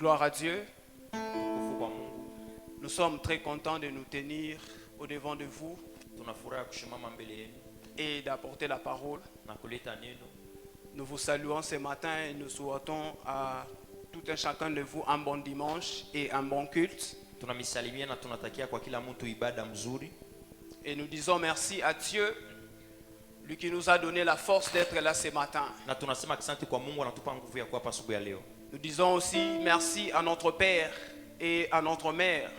Gloire à Dieu. Nous sommes très contents de nous tenir au devant de vous et d'apporter la parole. Nous vous saluons ce matin et nous souhaitons à tout un chacun de vous un bon dimanche et un bon culte. Et nous disons merci à Dieu, lui qui nous a donné la force d'être là ce matin. Nous disons aussi merci à notre Père et à notre Mère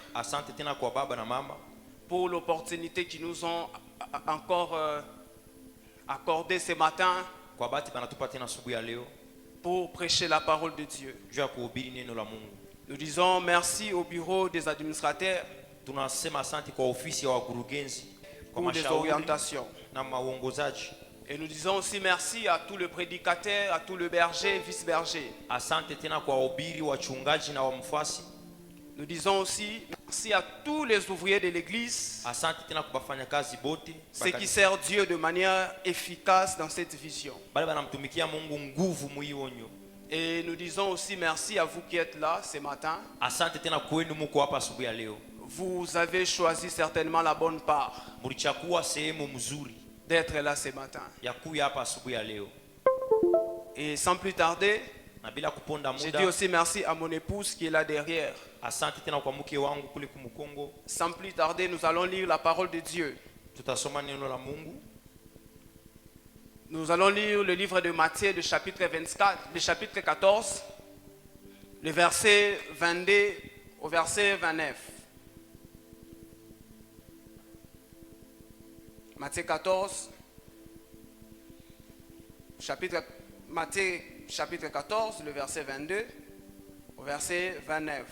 pour l'opportunité qu'ils nous ont encore accordée ce matin pour prêcher la parole de Dieu. Nous disons merci au bureau des administrateurs pour les orientations. Et nous disons aussi merci à tous les prédicateurs, à tous les bergers et vice-bergers. Nous disons aussi merci à tous les ouvriers de l'église, ceux qui servent Dieu de manière efficace dans cette vision. Et nous disons aussi merci à vous qui êtes là ce matin. Vous avez choisi certainement la bonne part d'être là ce matin. Et sans plus tarder, je dis aussi merci à mon épouse qui est là derrière. Sans plus tarder, nous allons lire la parole de Dieu. Nous allons lire le livre de Matthieu, le chapitre 24, le chapitre 14, le verset 22 au verset 29. Matthieu 14, Matthieu chapitre 14, le verset 22 au verset 29.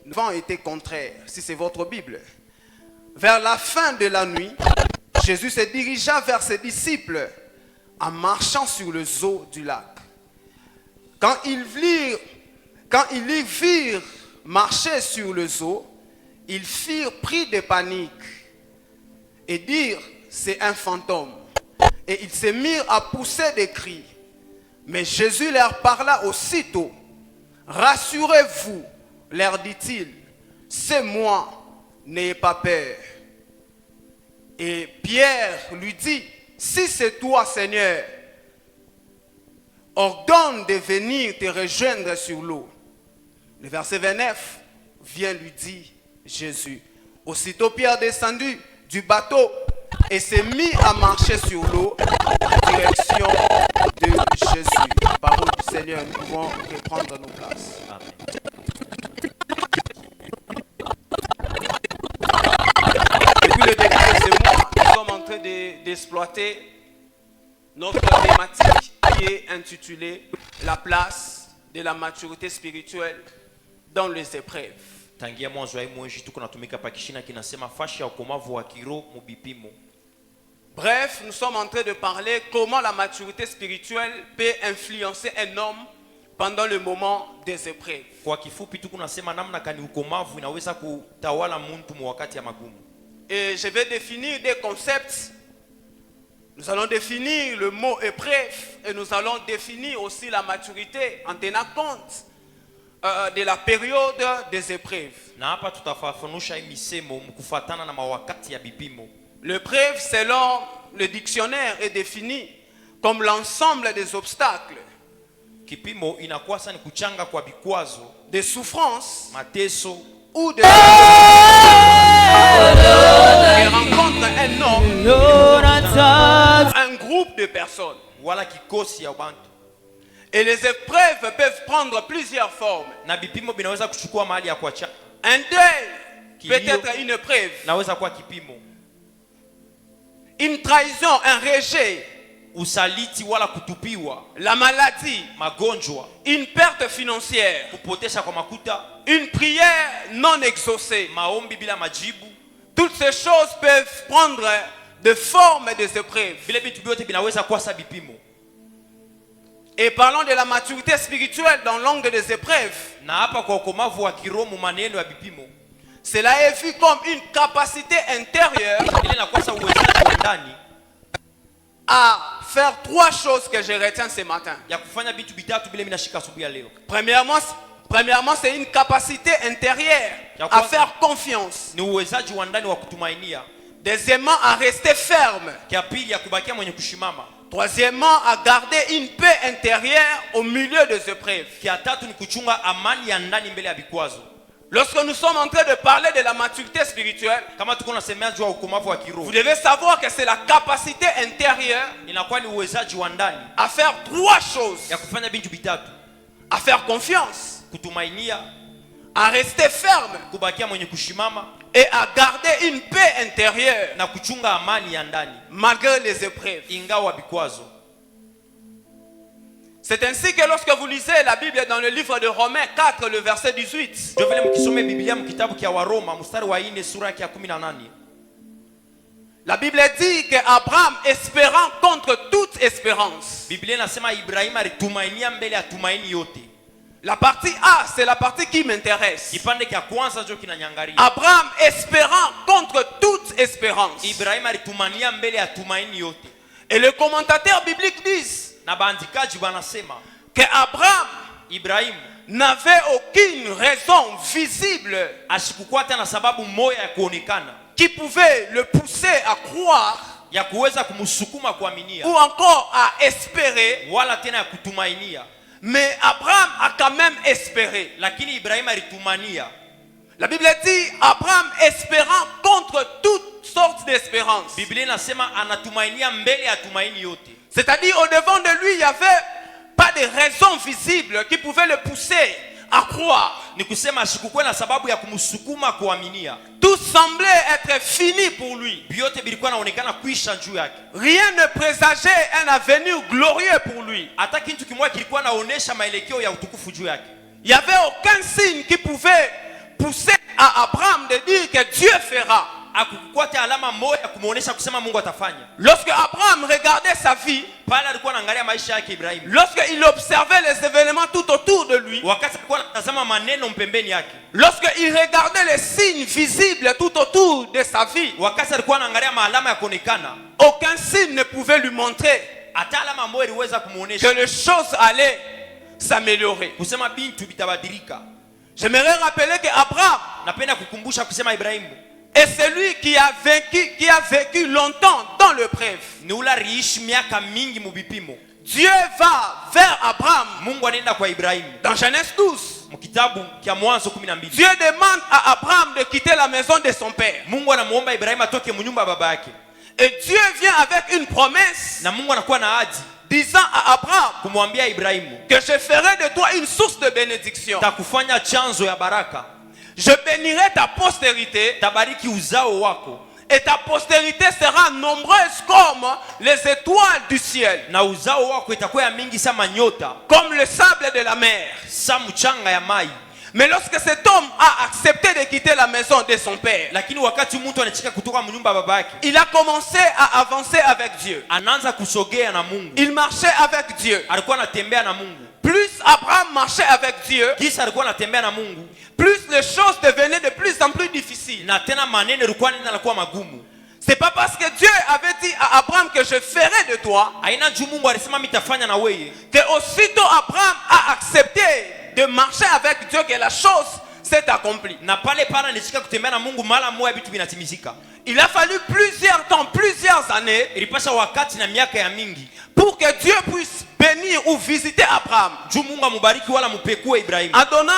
Le vent était contraire, si c'est votre Bible. Vers la fin de la nuit, Jésus se dirigea vers ses disciples en marchant sur les eaux du lac. Quand ils les virent marcher sur les eaux, ils firent pris de panique et dirent c'est un fantôme. Et ils se mirent à pousser des cris. Mais Jésus leur parla aussitôt. Rassurez-vous, leur dit-il, c'est moi, n'ayez pas peur. Et Pierre lui dit, si c'est toi Seigneur, ordonne de venir te rejoindre sur l'eau. Le verset 29 vient lui dire Jésus. Aussitôt Pierre descendu du bateau et s'est mis à marcher sur l'eau en direction de Jésus. Parole du Seigneur, nous pouvons reprendre nos places. Amen. Depuis le début de ce mois, nous sommes en train d'exploiter notre thématique qui est intitulée « La place de la maturité spirituelle dans les épreuves ». Bref, nous sommes en train de parler comment la maturité spirituelle peut influencer un homme pendant le moment des épreuves. Et je vais définir des concepts. Nous allons définir le mot épreuve et nous allons définir aussi la maturité en tenant compte de la période des épreuves. L'épreuve, selon le dictionnaire, est définie comme l'ensemble des obstacles, des souffrances ou des qui rencontrent un homme, un groupe de personnes. Et les épreuves peuvent prendre plusieurs formes. Un deuil peut être une épreuve. Une trahison, un rejet. La maladie. Une perte financière. Une prière non exaucée. Toutes ces choses peuvent prendre de formes des épreuves. Et parlons de la maturité spirituelle dans l'angle des épreuves. Cela est vu comme une capacité intérieure à faire 3 choses que je retiens ce matin. Ya kufanya vitu vitatu vile minashika asubuhi ya leo. Premièrement, c'est une capacité intérieure à faire confiance. Ni uwezaji wa ndani wa kutumainia. Deuxièmement, à rester ferme. Kia pili ya kubakia mwenye kushimama. Troisièmement, à garder une paix intérieure au milieu des épreuves. Kia tatu ni kuchunga amani ya ndani mbele ya vikwazo. Lorsque nous sommes en train de parler de la maturité spirituelle, kama tuko nasemea juu ya ukomavu wa kiroho, vous devez savoir que c'est la capacité intérieure inakuwa ni uwezaji wa ndani à faire 3 choses. ya kufanya vitu vitatu: à faire confiance, kutumainia, à rester ferme, kubakia mwenye kushimama, et à garder une paix intérieure na kuchunga amani ya ndani malgré les épreuves. ingawa vikwazo. C'est ainsi que lorsque vous lisez la Bible dans le livre de Romains 4, le verset 18, ndio vile mkisome Biblia mkitabu kia Waroma mstari wa 4 sura ya 18, la Bible dit que Abraham espérant contre toute espérance. Biblia inasema Ibrahim alitumainia mbele ya tumaini yote. La partie A, c'est la partie qui m'intéresse. Kipande kia kwanza ndio kinanyangaria. Abraham espérant contre toute espérance. Ibrahim alitumania mbele ya tumaini yote. Et les commentateurs bibliques disent na bandikaji banasema que Abraham Ibrahim n'avait aucune raison visible asikukuwa hata na sababu moja ya kuonekana qui pouvait le pousser à croire ya kuweza kumsukuma kuaminia ou encore à espérer, wala tena ya kutumainia. mais Abraham a quand même espéré. Lakini Ibrahim alitumania. La Bible dit Abraham espérant contre toutes sortes d'espérances. Biblia inasema anatumainia mbele ya tumaini yote. C'est-à-dire au devant de lui il n'y avait pas de raison visible qui pouvait le pousser à croire. Ni kusema asikukuwa na sababu ya kumsukuma kuaminia. Tout semblait être fini pour lui. Vyote vilikuwa naonekana kuisha juu yake. Rien ne présageait un avenir glorieux pour lui. Hata kitu kimoja kilikuwa naonesha maelekeo ya utukufu juu yake. Il n'y avait aucun signe qui pouvait pousser à Abraham de dire que Dieu fera. Hakukuwa alama moja kumuonesha kusema Mungu atafanya. Lorsque Abraham regardait sa vie, pale alikuwa anaangalia maisha yake Ibrahim. Lorsqu'il observait les événements tout autour de lui, wakati alikuwa anatazama maneno mpembeni yake, lorsqu'il regardait les signes visibles tout autour de sa vie, wakati alikuwa anaangalia maalama ya kuonekana, aucun signe ne pouvait lui montrer hata alama moja iliweza kumuonesha que les choses allaient s'améliorer. Kusema bintu bitabadilika. J'aimerais rappeler que Abraham, napenda kukumbusha kusema Ibrahim, et celui qui a vécu longtemps dans le preuve. Dieu va vers Abraham. Mungu anaenda kwa Ibrahim. Dans Genèse 12. Mkitabu kia Mwanzo 12. Dieu demande à Abraham de quitter la maison de son père. Mungu anamuomba Ibrahim atoke mnyumba ya baba yake. Et Dieu vient avec une promesse. Na Mungu anakuwa na ahadi disant à Abraham kumwambia Ibrahim que je ferai de toi une source de bénédiction. Takufanya chanzo ya baraka. Je bénirai ta postérité. Tabariki uzao wako. Et ta postérité sera nombreuse comme les étoiles du ciel. Na uzao wako itakuwa mingi sama nyota. Comme le sable de la mer. Sa mchanga ya mai. Mais lorsque cet homme a accepté de quitter la maison de son père, lakini wakati mtu anachika kutoka mnyumba ya baba yake, il a commencé à avancer avec Dieu. Anaanza kusogea na Mungu. Il marchait avec Dieu. Alikuwa anatembea na Mungu. Plus Abraham marchait avec Dieu, kisa alikuwa anatembea na Mungu, plus les choses devenaient de plus en plus difficiles. Na tena maneno yalikuwa yanakuwa magumu. C'est pas parce que Dieu avait dit à Abraham que je ferai de toi, aina juu Mungu alisema mitafanya na wewe, que aussitôt Abraham a accepté de marcher avec Dieu que la chose s'est accomplie. Na pale pana nishika kutembea na Mungu mara moja vitu vinatimizika. Il a fallu plusieurs temps, plusieurs années, ilipasha wakati na miaka ya mingi, pour que Dieu puisse bénir ou visiter Abraham. Juu Mungu amubariki wala mupekue Ibrahim. En donnant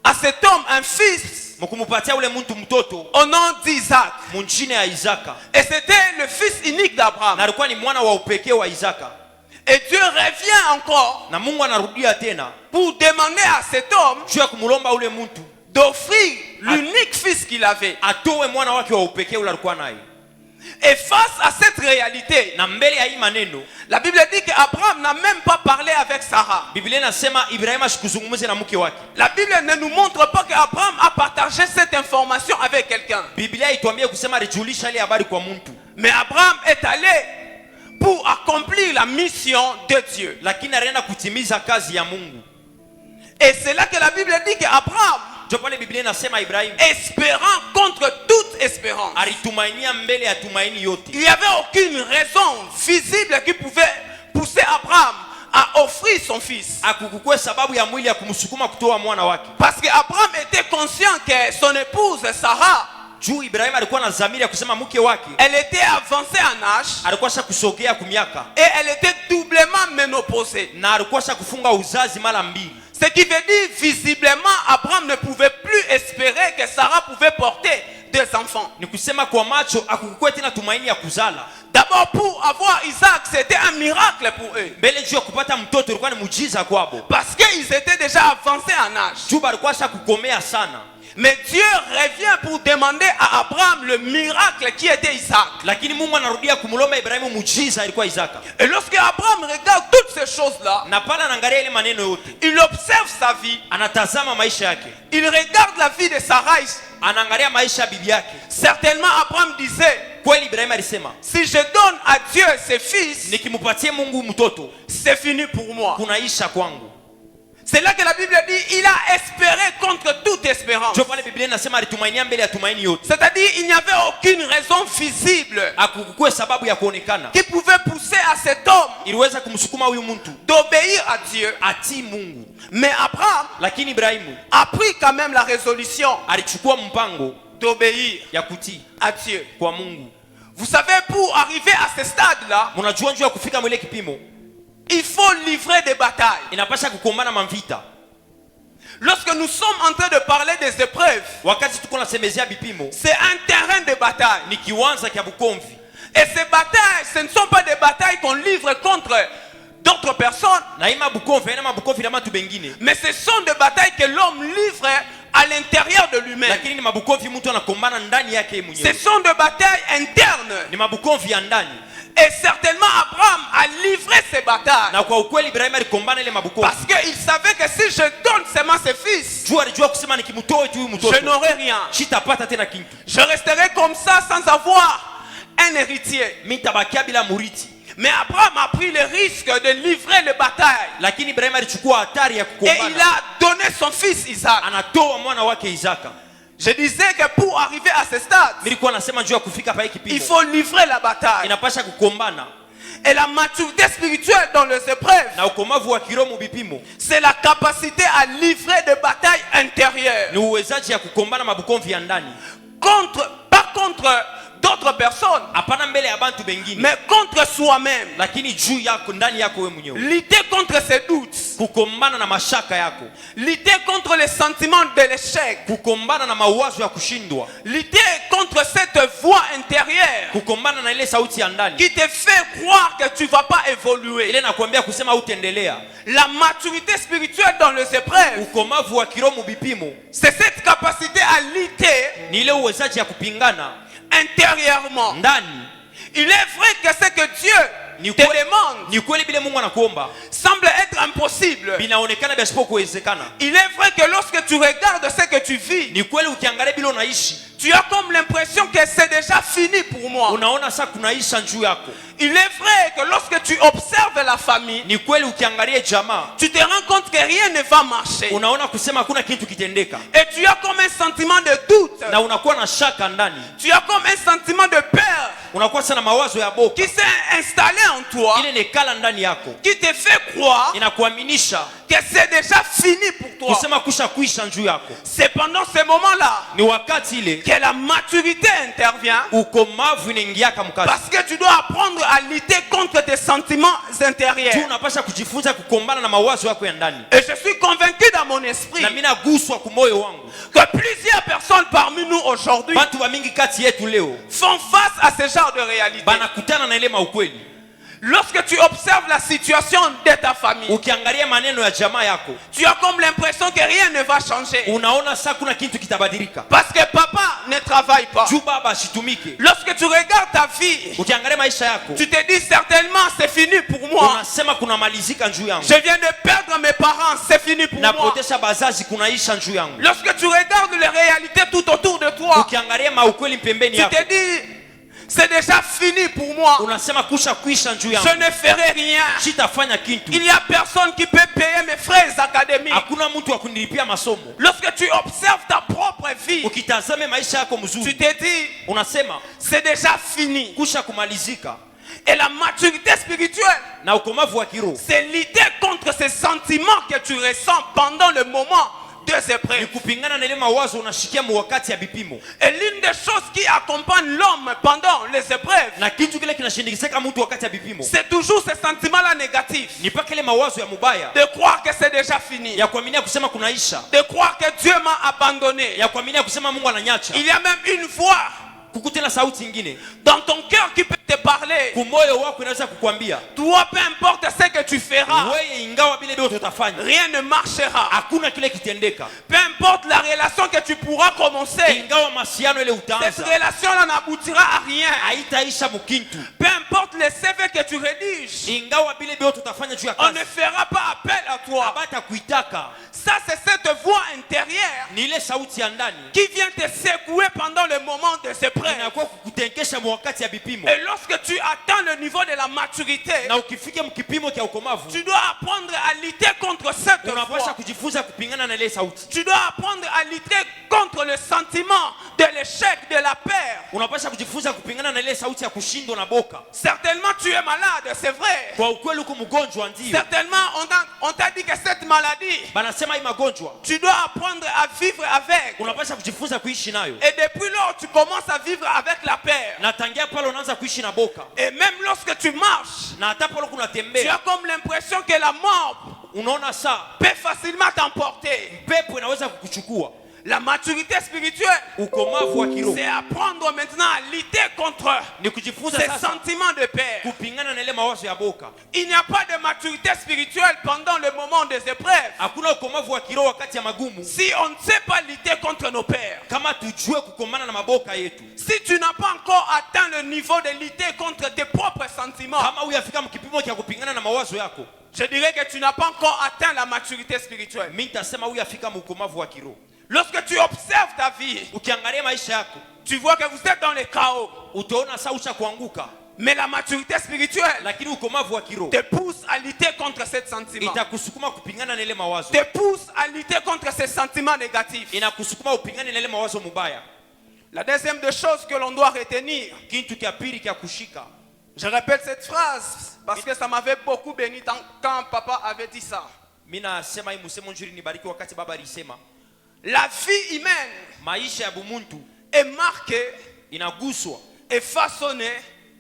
à cet homme un fils, mukumupatia ule mtu mtoto au nom d'Isaac. Munjine ya Isaka. Et c'était le fils unique d'Abraham. Na alikuwa ni mwana wa upekee wa Isaka. Et Dieu revient encore, na Mungu anarudia tena, pour demander à cet homme juu ya kumulomba ule mtu d'offrir l'unique fils qu'il avait. Atoe mwana wake wa upekee ule alikuwa naye. Et face à cette réalité, na mbele ya hii maneno, la Bible dit qu'Abraham n'a même pas parlé avec Sarah. Biblia inasema Ibrahim ashikuzungumze na mke wake. La Bible ne nous montre pas qu'Abraham a partagé cette information avec quelqu'un. Biblia ituambie kusema alijulisha ile habari kwa mtu. Mais Abraham est allé pour accomplir la mission de Dieu. Lakini anaenda kutimiza kazi ya Mungu. Et c'est là que la Bible dit qu'Abraham Ndio pale Biblia inasema Ibrahim espérant contre toute espérance. alitumainia mbele ya tumaini yote. Il n'y avait aucune raison visible qui pouvait pousser Abraham à offrir son fils. Akukukwe sababu ya mwili ya kumsukuma kutoa mwana wake. Parce que Abraham était conscient que son épouse Sarah, Juu Ibrahim alikuwa na dhamiri ya kusema mke wake elle était avancée en âge alikuwa kusogea kumiaka et elle était doublement ménopausée. na alikuwa kufunga uzazi mara mbili. Ce qui veut dire visiblement Abraham ne pouvait plus espérer que Sarah pouvait porter des enfants. Ni kusema kwa macho akukukwe tena tumaini ya kuzala. D'abord pour avoir Isaac, c'était un miracle pour eux. Mbele juu ya kupata mtoto ilikuwa ni muujiza kwabo. Parce qu'ils étaient déjà avancés en âge. Juu alikuwa kukomea sana. Mais Dieu revient pour demander à Abraham le miracle qui était Isaac. Lakini Mungu anarudia kumlomba Ibrahimu muujiza ilikuwa Isaka. Et lorsque Abraham regarde toutes ces choses-là, Na pale anaangalia ile maneno yote. il observe sa vie, Anatazama maisha yake. il regarde la vie de Sarah. Anaangalia maisha ya bibi yake. Certainement Abraham disait, Kweli Ibrahimu alisema, si je donne à Dieu ses fils, nikimpatie Mungu mtoto, c'est fini pour moi. kunaisha kwangu. C'est là que la Bible dit, il a espéré contre toute espérance. Ndio pale Biblia inasema alitumainia mbele ya tumaini yote. C'est-à-dire, il n'y avait aucune raison visible Akukukwe sababu ya kuonekana qui pouvait pousser à cet homme iliweza kumsukuma huyu mtu d'obéir à Dieu. atii Mungu. Mais Abraham Lakini Ibrahimu a pris quand même la résolution alichukua mpango d'obéir ya kutii à Dieu. kwa Mungu. Vous savez, pour arriver à ce stade-là, Mnajua njoo ya kufika mwile kipimo il faut livrer des batailles. inapasha kukombana mavita. Lorsque nous sommes en train de parler des épreuves, Wakati tuko nasemezea bipimo c'est un terrain de bataille. ni kiwanza kya bukomvi. Et ces batailles, ce ne sont pas des batailles qu'on livre contre d'autres personnes, Na ima bukomvi haina mabukomvi na matu bengine. mais ce sont des batailles que l'homme livre à l'intérieur de lui-même. Lakini ni mabukomvi mtu anakombana ndani yake Ce mwenyewe. sont des batailles internes. Ni mabukomvi ya ndani. Et certainement Abraham a livré ces batailles. Na kwa ukweli Ibrahim alikombana ile mabukomvi. Parce qu'il savait que si je donne seulement ses fils, Juu alijua kusema nikimtoa tu huyu je mtoto n'aurai rien. sitapata tena kitu. Je resterai comme ça sans avoir un héritier. Mimi tabakia bila muriti. Mais Abraham a pris le risque de livrer les batailles. Lakini Ibrahim alichukua hatari ya Et il kukombana. a donné son fils Isaac. Anatoa mwana wake Isaka. Je disais que pour arriver à ce stade, Nilikuwa nasema njoo ya kufika pa hiki il kipimo. faut livrer la bataille. Inapasha kukombana. Et la maturité spirituelle dans les épreuves, Na ukomavu wa kiroho mubipimo c'est la capacité à livrer des batailles intérieures. ni uwezaji ya kukombana mabukomvi ya ndani. Pas contre d'autres personnes, Hapana mbele ya bantu bengine. mais contre soi-même. Lakini juu yako ndani yako wewe mwenyewe. Lutter contre ses doutes. Kukombana na mashaka yako. Lutter contre les sentiments de l'échec. Kukombana na mawazo ya kushindwa. Lutter contre cette voix intérieure Kukombana na ile sauti ya ndani. qui te fait croire que tu ne vas pas évoluer. Ile nakwambia kusema utaendelea. La maturité spirituelle dans les épreuves, Ukomavu wa kiroho mubipimo c'est cette capacité à lutter ni ile uwezaji ya kupingana intérieurement. ndani. Il est vrai que ce que Dieu te demande Ni kweli bile Mungu anakuomba semble être impossible. binaonekana basipo kuwezekana. Il est vrai que lorsque tu regardes ce que tu vis, Ni kweli ukiangalia bila unaishi tu as comme l'impression que c'est déjà fini pour moi. unaona sasa kunaisha juu yako. Il est vrai que lorsque tu observes la famille, Ni kweli ukiangalia jamaa tu te rends compte que rien ne va marcher. unaona kusema hakuna kitu kitendeka Et tu as comme un sentiment de doute. na unakuwa na shaka ndani. Tu as comme un sentiment de peur Unakuwa sana mawazo ya boka qui s'est installé en toi, ile nekala ndani yako qui te fait croire inakuaminisha que c'est déjà fini pour toi. kusema kusha kuisha juu yako. C'est pendant ce moment-là Ni wakati ile que la maturité intervient, ukomavu inaingiaka mkazi. parce que tu dois apprendre à lutter contre tes sentiments Tu intérieurs. unapasha kujifunza kukombana na mawazo yako ya ndani. Et je suis convaincu dans mon esprit Na mimi naguswa kumoyo wangu. que plusieurs personnes parmi nous aujourd'hui Bantu wa mingi kati yetu leo font face à ce genre de réalité. banakutana na ile maukweli. Lorsque tu observes la situation de ta famille, Ukiangalia maneno ya jamaa yako, tu as comme l'impression que rien ne va changer. unaona sasa kuna kitu kitabadilika. Parce que papa ne travaille pas. Juu baba ashitumike. Lorsque tu regardes ta vie, Ukiangalia maisha yako, tu te dis certainement c'est fini pour moi. unasema kuna malizika juu yangu. Je viens de perdre mes parents, c'est fini pour moi. Napotesha bazazi kunaisha juu yangu. Lorsque tu regardes les réalités tout autour de toi, Ukiangalia maukweli pembeni tu yako, te dis c'est déjà fini pour moi. unasema kusha kuisha njuu Je yangu, ne ferai rien. sitafanya kitu. Il n'y a personne qui peut payer mes frais académiques. Hakuna mtu wa kunilipia masomo. Lorsque tu observes ta propre vie, Ukitazame maisha yako tu mzuri, te dis, unasema c'est déjà fini. kusha kumalizika. Et la maturité spirituelle, Na ukomavu wa kiroho c'est lutter contre ces sentiments que tu ressens pendant le moment des ni épreuves. kupingana na ile mawazo unashikia wakati ya vipimo. Et l'une des choses qui accompagne l'homme pendant les épreuves, Na kitu kile kinashindikisaka mtu wakati ya vipimo c'est toujours ces sentiments-là négatifs. ni paka ile mawazo ya mubaya, De croire que c'est déjà fini. ya kuaminia kusema kunaisha, De croire que Dieu m'a abandonné. ya kuaminia kusema Mungu ananyacha. Il y a même une voix Kukutana sauti nyingine dans ton cœur qui peut te parler. kumoyo wako inaweza kukwambia Toi, peu importe ce que tu feras, wewe, ingawa vile vyote utafanya rien ne marchera. hakuna kile kitendeka, Peu importe la relation que tu pourras commencer, ingawa masiano ile cette utaanza relation-là n'aboutira à rien. haitaisha mukintu, Peu importe les CV que tu rédiges, ingawa vile vyote utafanya juu ya on ne kazi fera pas appel à toi. abata kuitaka. Ça, c'est cette voix intérieure Ni ile sauti ya ndani qui vient te secouer pendant le moment de ces épreuves. inakuwa kukutenkesha wakati ya vipimo, Et lorsque tu atteins le niveau de la maturité, na ukifika mkipimo cha ukomavu tu dois apprendre à lutter contre cette unapasha voix. kujifunza kupingana na ile sauti. Tu dois apprendre à lutter contre le sentiment de l'échec, de la peur. Unapasha kujifunza kupingana na ile sauti ya kushindwa na boka. Certainement, tu es malade, c'est vrai. Kwa ukweli uko mgonjwa ndio, Certainement, on t'a dit que cette maladie, banasema hii magonjwa tu dois apprendre à vivre avec. unapasha kujifunza kuishi nayo, Et depuis lors, tu commences à vivre avec la peur. na tangia pale unaanza kuishi na boka, Et même lorsque tu marches, na hata pale tu kunatembea as comme l'impression que la mort unaona saa peut facilement t'emporter. pepo inaweza kukuchukua. La maturité spirituelle, Ukomavu wa kiroho c'est apprendre maintenant à lutter contre ni kujifunza ces sasa sentiments de peur. kupingana na ile mawazo ya boka. Il n'y a pas de maturité spirituelle pendant le moment des épreuves Hakuna ukomavu wa kiroho wakati ya magumu si on ne sait pas lutter contre nos peurs. kama tujue kukomana na maboka yetu. Si tu n'as pas encore atteint le niveau de lutter contre tes propres sentiments, Kama huyafika mkipimo cha kupingana na mawazo yako, je dirais que tu n'as pas encore atteint la maturité spirituelle. mimi nitasema huyafika mkomavu wa kiroho. Lorsque tu observes ta vie, Ukiangalia maisha yako tu vois que vous êtes dans le chaos. utaona saa ucha kuanguka, Mais la maturité spirituelle lakini ukomavu wa kiroho te pousse à lutter contre ces sentiments. itakusukuma kupingana na ile mawazo, Te pousse à lutter contre ces sentiments négatifs. inakusukuma upingane na ile mawazo mubaya. La deuxième des choses que l'on doit retenir, Kitu kia pili kia kushika, je répète cette phrase parce que ça m'avait beaucoup béni quand papa avait dit ça. mimi nasema hii msemo njuri nibariki wakati baba alisema La vie humaine maisha ya bumuntu est marquée, inaguswa est façonnée,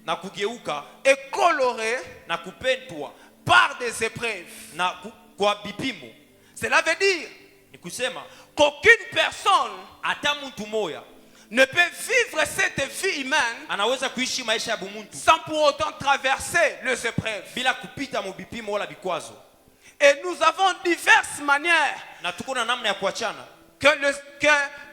na kugeuka est colorée na kupentwa par des épreuves. na kwa bipimo. Cela veut dire Ni kusema qu'aucune personne hata mtu moya ne peut vivre cette vie humaine anaweza kuishi maisha ya bumuntu sans pour autant traverser les épreuves. bila kupita mubipimo wala vikwazo. Et nous avons diverses manières Na tuko na namna ya kuachana que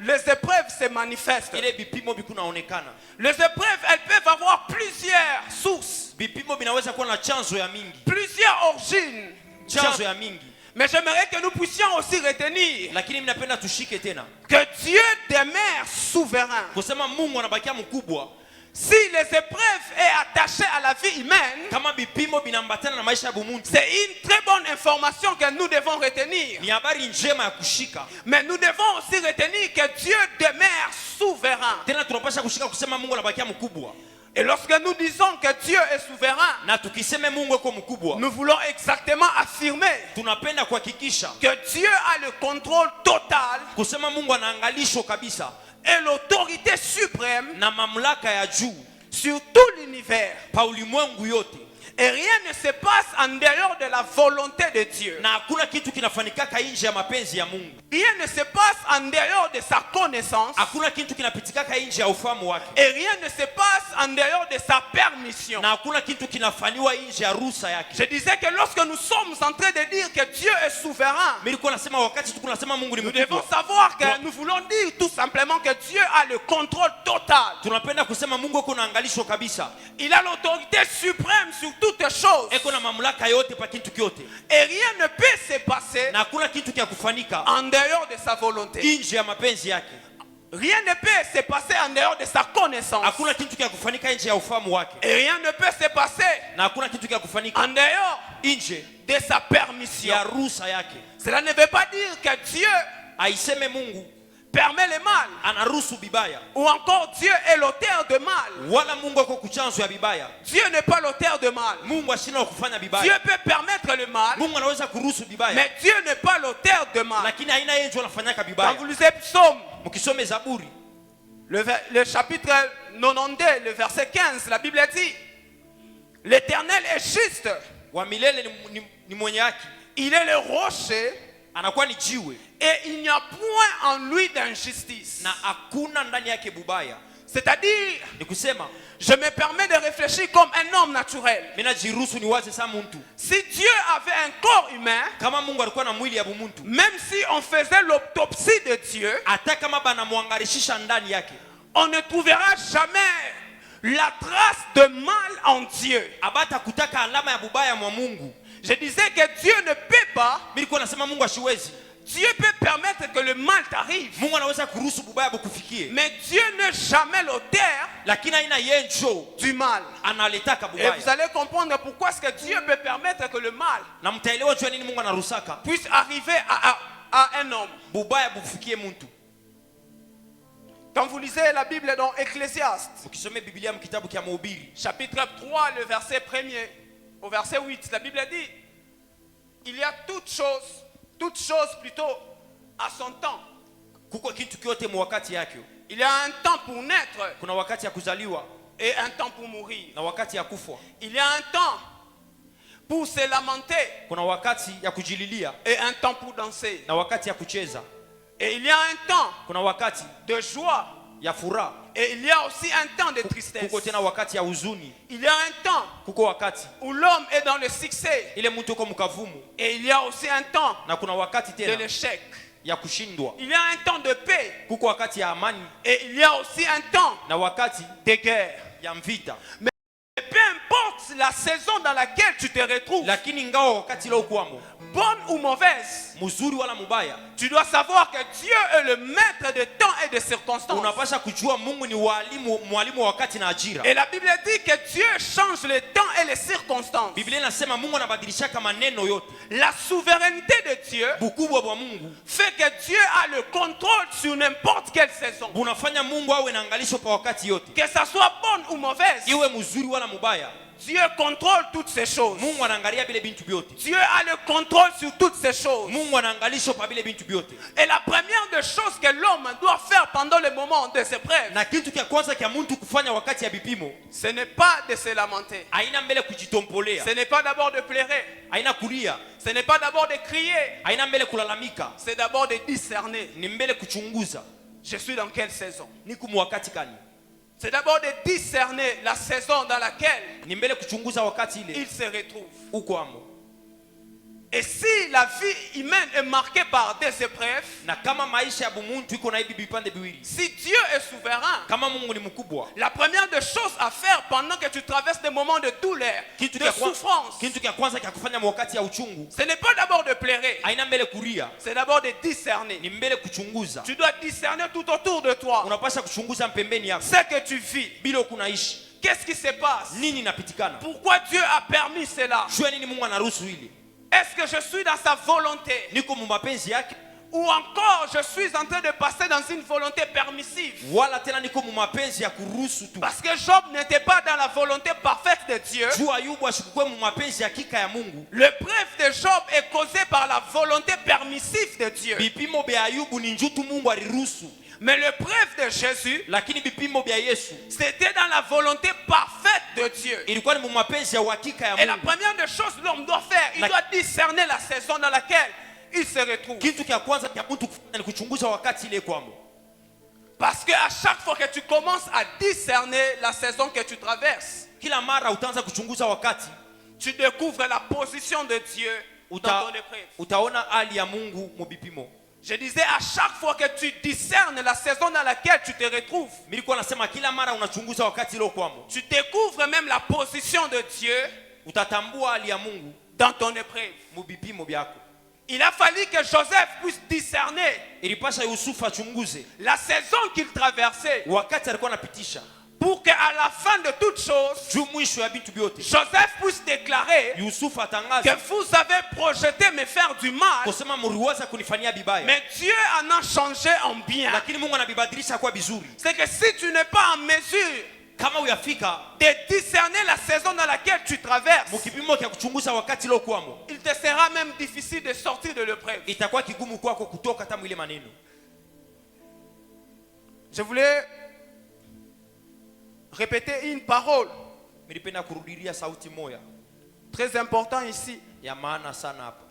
les épreuves se manifestent. ile bipimo bikunaonekana. Les épreuves, elles peuvent avoir plusieurs sources, Vipimo vinaweza kuwa na chanzo ya mingi, plusieurs origines. chanzo ya mingi, Mais j'aimerais que nous puissions aussi retenir lakini mimi napenda tushike tena que Dieu demeure souverain. kusema Mungu anabakia mkubwa. Si les épreuves est attachées à la vie humaine, Kama bipimo binambatana na maisha ya bumuntu, c'est une très bonne information que nous devons retenir. ni habari njema ya kushika. Mais nous devons aussi retenir que Dieu demeure souverain. Tena tunapasha kushika kusema Mungu anabakia mkubwa. Et lorsque nous disons que Dieu est souverain, Na tukiseme Mungu yuko mkubwa, nous voulons exactement affirmer tunapenda kuhakikisha que Dieu a le contrôle total kusema Mungu anaangalisho kabisa et l'autorité suprême na mamlaka ya juu sur tout l'univers. pa ulimwengu yote, Et rien ne se passe en dehors de la volonté de Dieu. na hakuna kitu kinafanikaka nje ya mapenzi ya Mungu. Rien ne se passe en dehors de sa connaissance. Hakuna kitu kinapitikaka nje ya ufahamu wake, Et rien ne se passe en dehors de sa permission. na hakuna kitu kinafanywa nje ya ruhusa yake. Je disais que lorsque nous sommes en train de dire que Dieu est souverain, Mimi nilikuwa nasema wakati tuko nasema Mungu ni nous devons mkubwa, savoir que nous voulons dire tout simplement que Dieu a le contrôle total. tunapenda kusema Mungu yuko na angalisho kabisa, Il a l'autorité suprême sur toutes choses. eko na mamlaka yote pa kitu kyote, Et rien ne peut se passer na hakuna kitu kya kufanyika en dehors de sa volonté. nje ya mapenzi yake. Rien ne peut se passer en dehors de sa connaissance. Hakuna kitu kia kufanyika nje ya ufahamu wake. Et rien ne peut se passer Na hakuna kitu kia kufanyika en dehors nje de sa permission. ya ruhusa yake. Cela ne veut pas dire que Dieu Aiseme Mungu permet le mal. anaruhusu bibaya. Ou encore Dieu est l'auteur de mal. Wala Mungu ako kuchanzo ya bibaya. Dieu n'est pas l'auteur de mal. Mungu ashina kufanya bibaya. Dieu peut permettre le mal. Mungu anaweza kuruhusu bibaya. Mais Dieu n'est pas l'auteur de mal. Lakini haina yeye ndio anafanyaka Quand bibaya. vous lisez Psaume, Mkisome Zaburi, le chapitre 92, le verset 15, la Bible dit, l'Éternel est juste. wa milele ni mwenye haki. Il est le rocher Anakuwa ni jiwe et il n'y a point en lui d'injustice. na hakuna ndani yake bubaya. C'est-à-dire, Ni kusema je me permets de réfléchir comme un homme naturel. mimi najiruhusu niwaze sa muntu. Si Dieu avait un corps humain, Kama Mungu alikuwa na mwili ya bumuntu, même si on faisait l'autopsie de Dieu, hata kama banamwangarishisha ndani yake, on ne trouvera jamais la trace de mal en Dieu. abata kutaka alama ya bubaya mwa Mungu. Je disais que Dieu ne peut pas, Mimi nilikuwa nasema Mungu ashiwezi. Dieu peut permettre que le mal t'arrive, Mungu anaweza kuruhusu bubaya bukufikie. mais Dieu n'est jamais l'auteur Lakini haina yeye njo du mal. analetaka Et bubaya. vous allez comprendre pourquoi est-ce que Dieu peut permettre que le mal Na mtaelewa jua nini Mungu anarusaka puisse arriver à un homme. bubaya bufikie muntu. Quand vous lisez la Bible dans Ecclésiaste, Ukisome Biblia mkitabu kia Mhubiri, chapitre 3, le verset 1er au verset 8, la Bible dit, il y a toutes choses plutôt à son temps. kuko kitu kyote mu wakati yake. Il y a un temps pour naître Kuna wakati ya kuzaliwa et un temps pour mourir. na wakati ya kufa. Il y a un temps pour se lamenter Kuna wakati ya kujililia et un temps pour danser. na wakati ya kucheza. Et il y a un temps Kuna wakati de joie ya furaha. et il y a aussi un temps de tristesse. Kuko tena wakati ya huzuni. Il y a un temps Kuko wakati où l'homme est dans le succès ile mtu uko mkavumu, et il y a aussi un temps na kuna wakati de tena l'échec. ya kushindwa. Il y a un temps de paix Kuko wakati ya amani et il y a aussi un temps na wakati de guerre. ya mvita. Et peu importe la saison dans laquelle tu te retrouves, Lakini ingawa wakati ile ukwamo bonne ou mauvaise, mzuri wala mubaya, tu dois savoir que Dieu est le maître de temps et de circonstances. unapasha kujua Mungu ni mwalimu wa wakati na ajira. Et la Bible dit que Dieu change le temps et les circonstances. Biblia inasema Mungu anabadilishaka maneno yote. La souveraineté de Dieu Bukubwa bwa Mungu fait que Dieu a le contrôle sur n'importe quelle saison. bunafanya Mungu awe na angalisho kwa wakati yote, Que ça soit bonne ou mauvaise, iwe mzuri wala mubaya. Dieu contrôle toutes ces choses. Mungu anaangalia bile bintu byote. Dieu a le contrôle sur toutes ces choses. Mungu anaangalisho pa bile bintu byote. Et la première des choses que l'homme doit faire pendant le moment de ses épreuves, Na kitu kia kwanza kia mtu kufanya wakati ya bipimo, ce n'est pas de se lamenter. haina mbele kujitompolea, Ce n'est pas d'abord de pleurer. haina kulia, Ce n'est pas d'abord de crier. haina mbele kulalamika, C'est d'abord de discerner. ni mbele kuchunguza Je suis dans quelle saison? niko mu wakati gani. C'est d'abord de discerner la saison dans laquelle Ni mbele kuchunguza wakati ile il se retrouve. uko amo. Et si la vie humaine est marquée par des épreuves, Na kama maisha ya bumuntu iko na hivi vipande viwili, si Dieu est souverain, kama Mungu ni mkubwa, la première des choses à faire pendant que tu traverses des moments de douleur, kitu de kia souffrance, kwanza kia kufanya mu wakati ya uchungu, ce n'est pas d'abord de pleurer, haina mbele kulia, c'est d'abord de discerner. ni mbele kuchunguza. Tu dois discerner tout autour de toi Unapasha kuchunguza mpembeni yako ce que tu vis. bila kunaishi Qu'est-ce qui se passe? nini inapitikana. Pourquoi Dieu a permis cela? Jua nini Mungu anaruhusu hili. Est-ce que je suis dans sa volonté? Niko mu mapenzi yake, Ou encore je suis en train de passer dans une volonté permissive? wala tena niko mu mapenzi ya kuruhusu tu. Parce que Job n'était pas dans la volonté parfaite de Dieu. Jua Ayubu ashikukwe mu mapenzi hakika ya Mungu. L'épreuve de Job est causée par la volonté permissive de Dieu. Bipimo bya Ayubu ni njutu Mungu aliruhusu, Mais l'épreuve de Jésus, lakini bipimo bya Yesu c'était dans la volonté parfaite de Dieu. ilikuwa ni mu mapenzi ya hakika ya Et la Mungu. première des choses que l'homme doit faire, il doit discerner la saison dans laquelle il se retrouve. Kitu kia kwanza kia mtu kufanya ni kuchunguza wakati ile kwamo. Parce qu'à chaque fois que tu commences à discerner la saison que tu traverses, Kila mara utaanza kuchunguza wakati, tu découvres la position de Dieu dans ton épreuve. utaona hali ya Mungu mu bipimo. Je disais, à chaque fois que tu discernes la saison dans laquelle tu te retrouves, Nilikuwa nasema kila mara unachunguza wakati ile kwamo, tu découvres même la position de Dieu utatambua hali ya Mungu dans ton épreuve. mu bipimo byako. Il a fallu que Joseph puisse discerner ilipasha Yusufu achunguze la saison qu'il traversait wakati alikuwa anapitisha, pour qu'à la fin de toutes choses, juu mwisho ya vitu vyote Joseph puisse déclarer Yusufu que atangaza vous avez projeté me faire du mal, kusema mliweza kunifanyia bibaya, mais Dieu en a changé en bien. lakini Mungu anabibadilisha kuwa vizuri. C'est que si tu n'es pas en mesure Kama uyafika de discerner la saison dans laquelle tu traverses, mkipimo cha kuchunguza wakati leo kwamo, il te sera même difficile de sortir de l'épreuve. itakuwa kigumu kwako kutoka hata ile maneno. Je voulais répéter une parole Nilipenda kurudilia sauti moja très importante ici. ya maana sana hapa.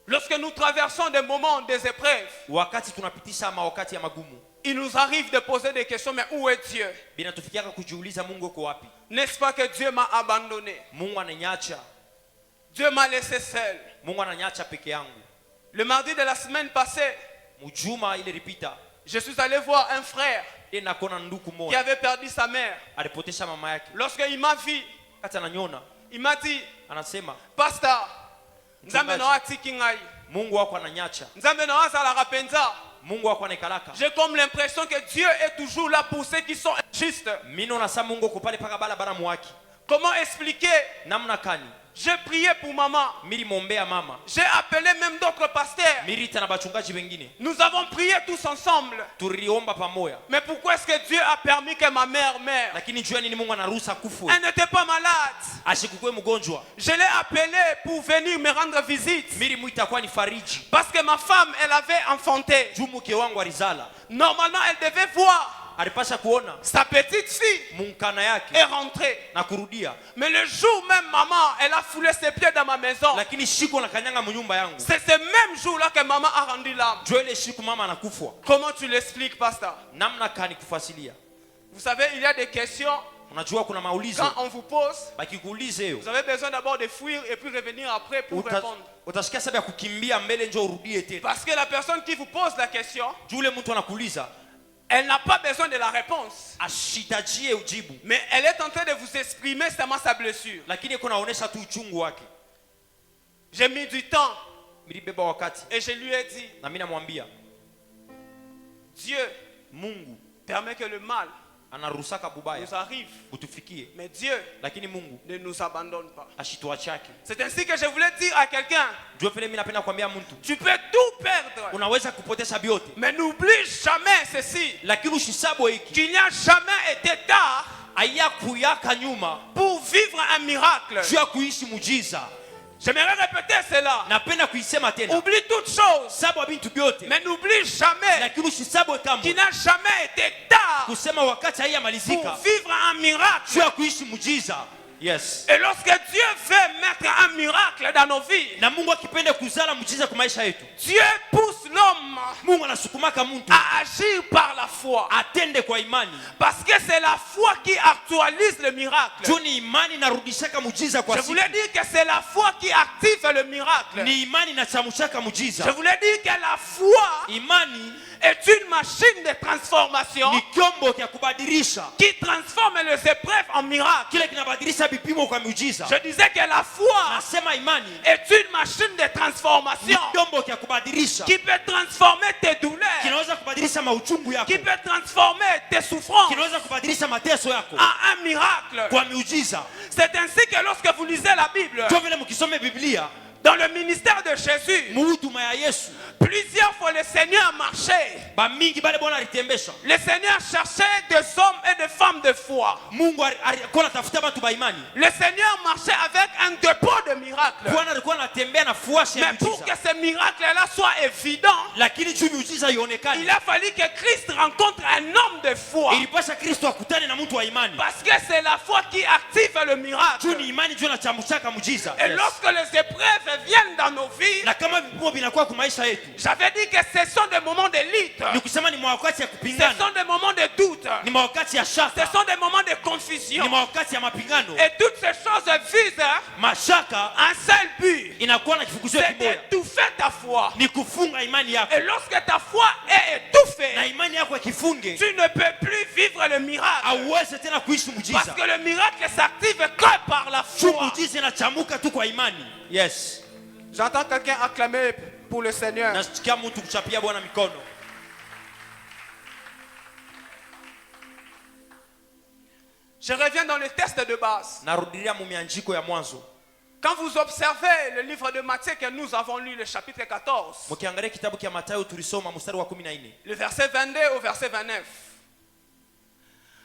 Lorsque nous traversons des moments des épreuves, Wakati tunapitisha wakati ya magumu, il nous arrive de poser des questions, mais où est Dieu? binatufikiaka kujiuliza Mungu uko wapi? N'est-ce pas que Dieu m'a abandonné? Mungu ananyacha, Dieu m'a laissé seul. Mungu ananyacha peke yangu. Le mardi de la semaine passée, Mjuma ile ripita, je suis allé voir un frère tena kona nduku qui moja avait perdu sa mère. alipotesha mama yake. Lorsqu'il m'a vu, Kati ananyona, il m'a dit, anasema Pasteur, Nzambe na watiki ngai. Mungu wako ananyacha, Nzambe na wazala rapenza. Mungu wako anakalaka. J'ai comme l'impression que Dieu est toujours là pour ceux qui sont injustes. Mino na sa Mungu uko pale paka barabara mwaki. Comment expliquer? Namna kani? J'ai prié pour maman. Miri mombea mama. J'ai appelé même d'autres pasteurs. Miri tana bachungaji wengine. Nous avons prié tous ensemble. Turiomba pamoja. Mais pourquoi est-ce que Dieu a permis que ma mère meure? Lakini jua nini Mungu anaruhusa kufu? Elle n'était pas malade. Ashikukue mgonjwa. Je l'ai appelée pour venir me rendre visite. Miri muita kwa ni fariji. Parce que ma femme, elle avait enfanté. Jumu ke wangu alizala. Normalement, elle devait voir Alipasha kuona sa petite fille munkana yake est rentrée. na kurudia. Mais le jour même, maman, elle a foulé ses pieds dans ma maison. Lakini shiko na kanyanga mnyumba yangu. C'est ce même jour-là que maman a rendu l'âme. Jua ile shiku mama anakufa. Comment tu l'expliques, pasteur? Namna kani kufasilia? Vous savez, il y a des questions. Unajua kuna maulizo. Quand on vous pose, Bakikuulize hiyo. vous avez besoin d'abord de fuir et puis revenir après pour répondre. Utasikia sababu ya kukimbia mbele njoo urudie tena. Parce que la personne qui vous pose la question, Jule mtu anakuuliza, elle n'a pas besoin de la réponse. ashitajie ujibu. Mais elle est en train de vous exprimer seulement sa blessure. Lakini kuna onesha tu uchungu wake. J'ai mis du temps Milibeba wakati. et je lui ai dit, Na mimi namwambia, Dieu Mungu permet que le mal anarusaka bubaya nous arrive. kutufikie. Mais Dieu Lakini Mungu ne nous abandonne pas. ashituachake. C'est ainsi que je voulais dire à quelqu'un, Jua vile mimi napenda kuambia mtu, tu peux tout perdre. unaweza kupoteza vyote. Mais n'oublie jamais ceci, Lakini ushisabu hiki. qu'il n'y a jamais été tard Aya kuyaka nyuma, pour vivre un miracle. jua kuishi mujiza. J'aimerais répéter cela. Napenda kuisema tena. Oublie toutes choses, Sabu bintu vyote. mais n'oublie jamais Lakini ushisabu kama qu'il n'a jamais été tard kusema wakati pour haiyamalizika. vivre un miracle. Jua kuishi mujiza. Yes. Et lorsque Dieu veut mettre un miracle dans nos vies, Na Mungu akipenda kuzala mujiza kwa maisha yetu. Dieu pousse l'homme Mungu anasukumaka mtu à agir par la foi. atende kwa imani. Parce que c'est la foi qui actualise le miracle. Juu ni imani narudishaka mujiza kwa Je siku. voulais dire que c'est la foi qui active le miracle. Ni imani inachamushaka Je mujiza. voulais dire que la foi Imani est une machine de transformation ni kyombo kya kubadilisha. qui transforme les épreuves en miracles. Kile kinabadilisha vipimo kwa miujiza. Je disais que la foi Nasema imani est une machine de ni transformation kyombo kya kubadilisha. qui peut transformer tes douleurs, Kinaweza kubadilisha mauchungu yako. qui peut transformer tes souffrances Kinaweza kubadilisha mateso yako en un miracle. kwa miujiza. C'est ainsi que lorsque vous lisez la Bible, Kwa vile mkisome Biblia, dans le ministère de Jésus, muhuduma ya Yesu, plusieurs fois le Seigneur marchait. ba mingi bale bona alitembesha. Le Seigneur cherchait des hommes et des femmes de foi. Mungu alikuwa anatafuta watu ba imani. Le Seigneur marchait avec un dépôt de miracles. Bwana alikuwa anatembea na fuashi ya Mais pour que miujiza. ce miracle-là soit évident, Lakini juu miujiza il ionekane, a fallu que Christ rencontre un homme de foi. ilipasha Kristo akutane na mtu wa imani. Parce que c'est la foi qui active le miracle. Juu ni imani juu inachamushaka mujiza. Et lorsque les épreuves viennent dans nos vies, Na kama vipimo vinakuwa kwa maisha yetu, j'avais dit que ce sont des moments de lutte. ni kusema ni wakati ya Ce kupingana, sont des moments de doute. ni wakati ya Ce shaka, sont des moments de ni confusion. wakati ya mapingano. Et toutes ces choses visent Mashaka un seul but. inakuwa na kifukuzio C'est kimoja, d'étouffer ta foi. ni kufunga imani yako. Et lorsque ta foi est étouffée, fermé, na imani yako ikifunge, tu ne peux plus vivre le miracle. hauwezi tena kuishi Parce muujiza. que le miracle s'active que par la Tu foi. muujiza inachamuka tu kwa imani. Yes. J'entends quelqu'un acclamer pour le Seigneur. Nasikia mtu kuchapia Bwana mikono. Je reviens dans le test de base. Narudilia mumianjiko ya mwanzo. Quand vous observez le livre de Matthieu que nous avons lu, le chapitre 14, Mkiangalia kitabu kia Mathayo tulisoma mstari wa 14. le verset 22 au verset 29.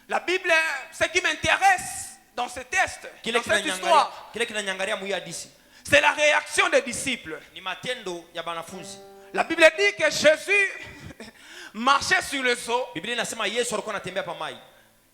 La Bible, ce qui m'intéresse dans ce test, dans cette histoire, Kile kinanyangalia mu hadithi c'est la réaction des disciples. ni matendo ya banafunzi. La Bible dit que Jésus marchait sur les eaux. Biblia inasema Yesu alikuwa anatembea pa mai.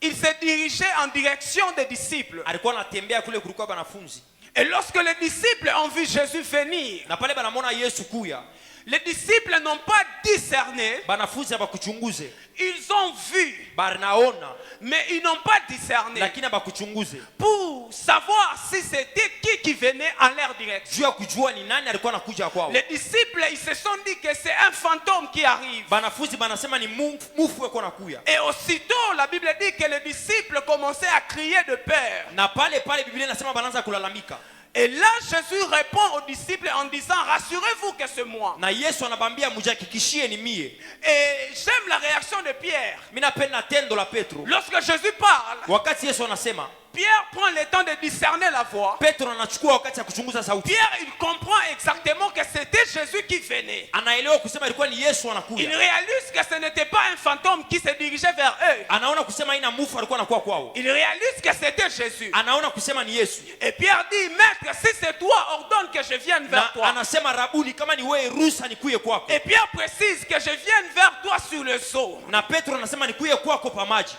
Il se dirigeait en direction des disciples. Alikuwa anatembea kule kulikuwa banafunzi. Et lorsque les disciples ont vu Jésus venir, Na pale banamwona Yesu kuya, les disciples n'ont pas discerné. banafunzi abakuchunguze. Ils ont vu, Banaona mais ils n'ont pas discerné lakini abakuchunguze. pour savoir si c'était qui venait en leur direction. Juu ya kujua ni nani alikuwa anakuja kwao. Les disciples, ils se sont dit que c'est un fantôme qui arrive. Banafunzi banasema ni mufu yuko nakuya. Et aussitôt, la Bible dit que les disciples commençaient à crier de peur. Na pale Biblia inasema banaanza kulalamika. Et là, Jésus répond aux disciples en disant, rassurez-vous que c'est moi. Na Yesu anabambia mujihakikishie ni mie. Et j'aime la réaction de Pierre. Mimi napenda tendo la Petro. Lorsque Jésus parle, Wakati Yesu anasema, Pierre prend le temps de discerner la voix. Petro anachukua wakati ya kuchunguza sauti. Pierre, il comprend exactement que c'était Jésus qui venait. Anaelewa kusema ilikuwa ni Yesu Il anakuja. réalise que ce n'était pas un fantôme qui se dirigeait vers eux. Anaona kusema ina mufu alikuwa anakuwa kwao. Il réalise que c'était Jésus. Anaona kusema ni Yesu. Et Pierre dit, maître, si c'est toi, ordonne que je vienne vers Na toi. anasema Rabuni, kama ni wewe ruhusa nikuye kwako. Et Pierre précise que je vienne vers toi sur le seau. Na Petro anasema nikuye kwako pa maji.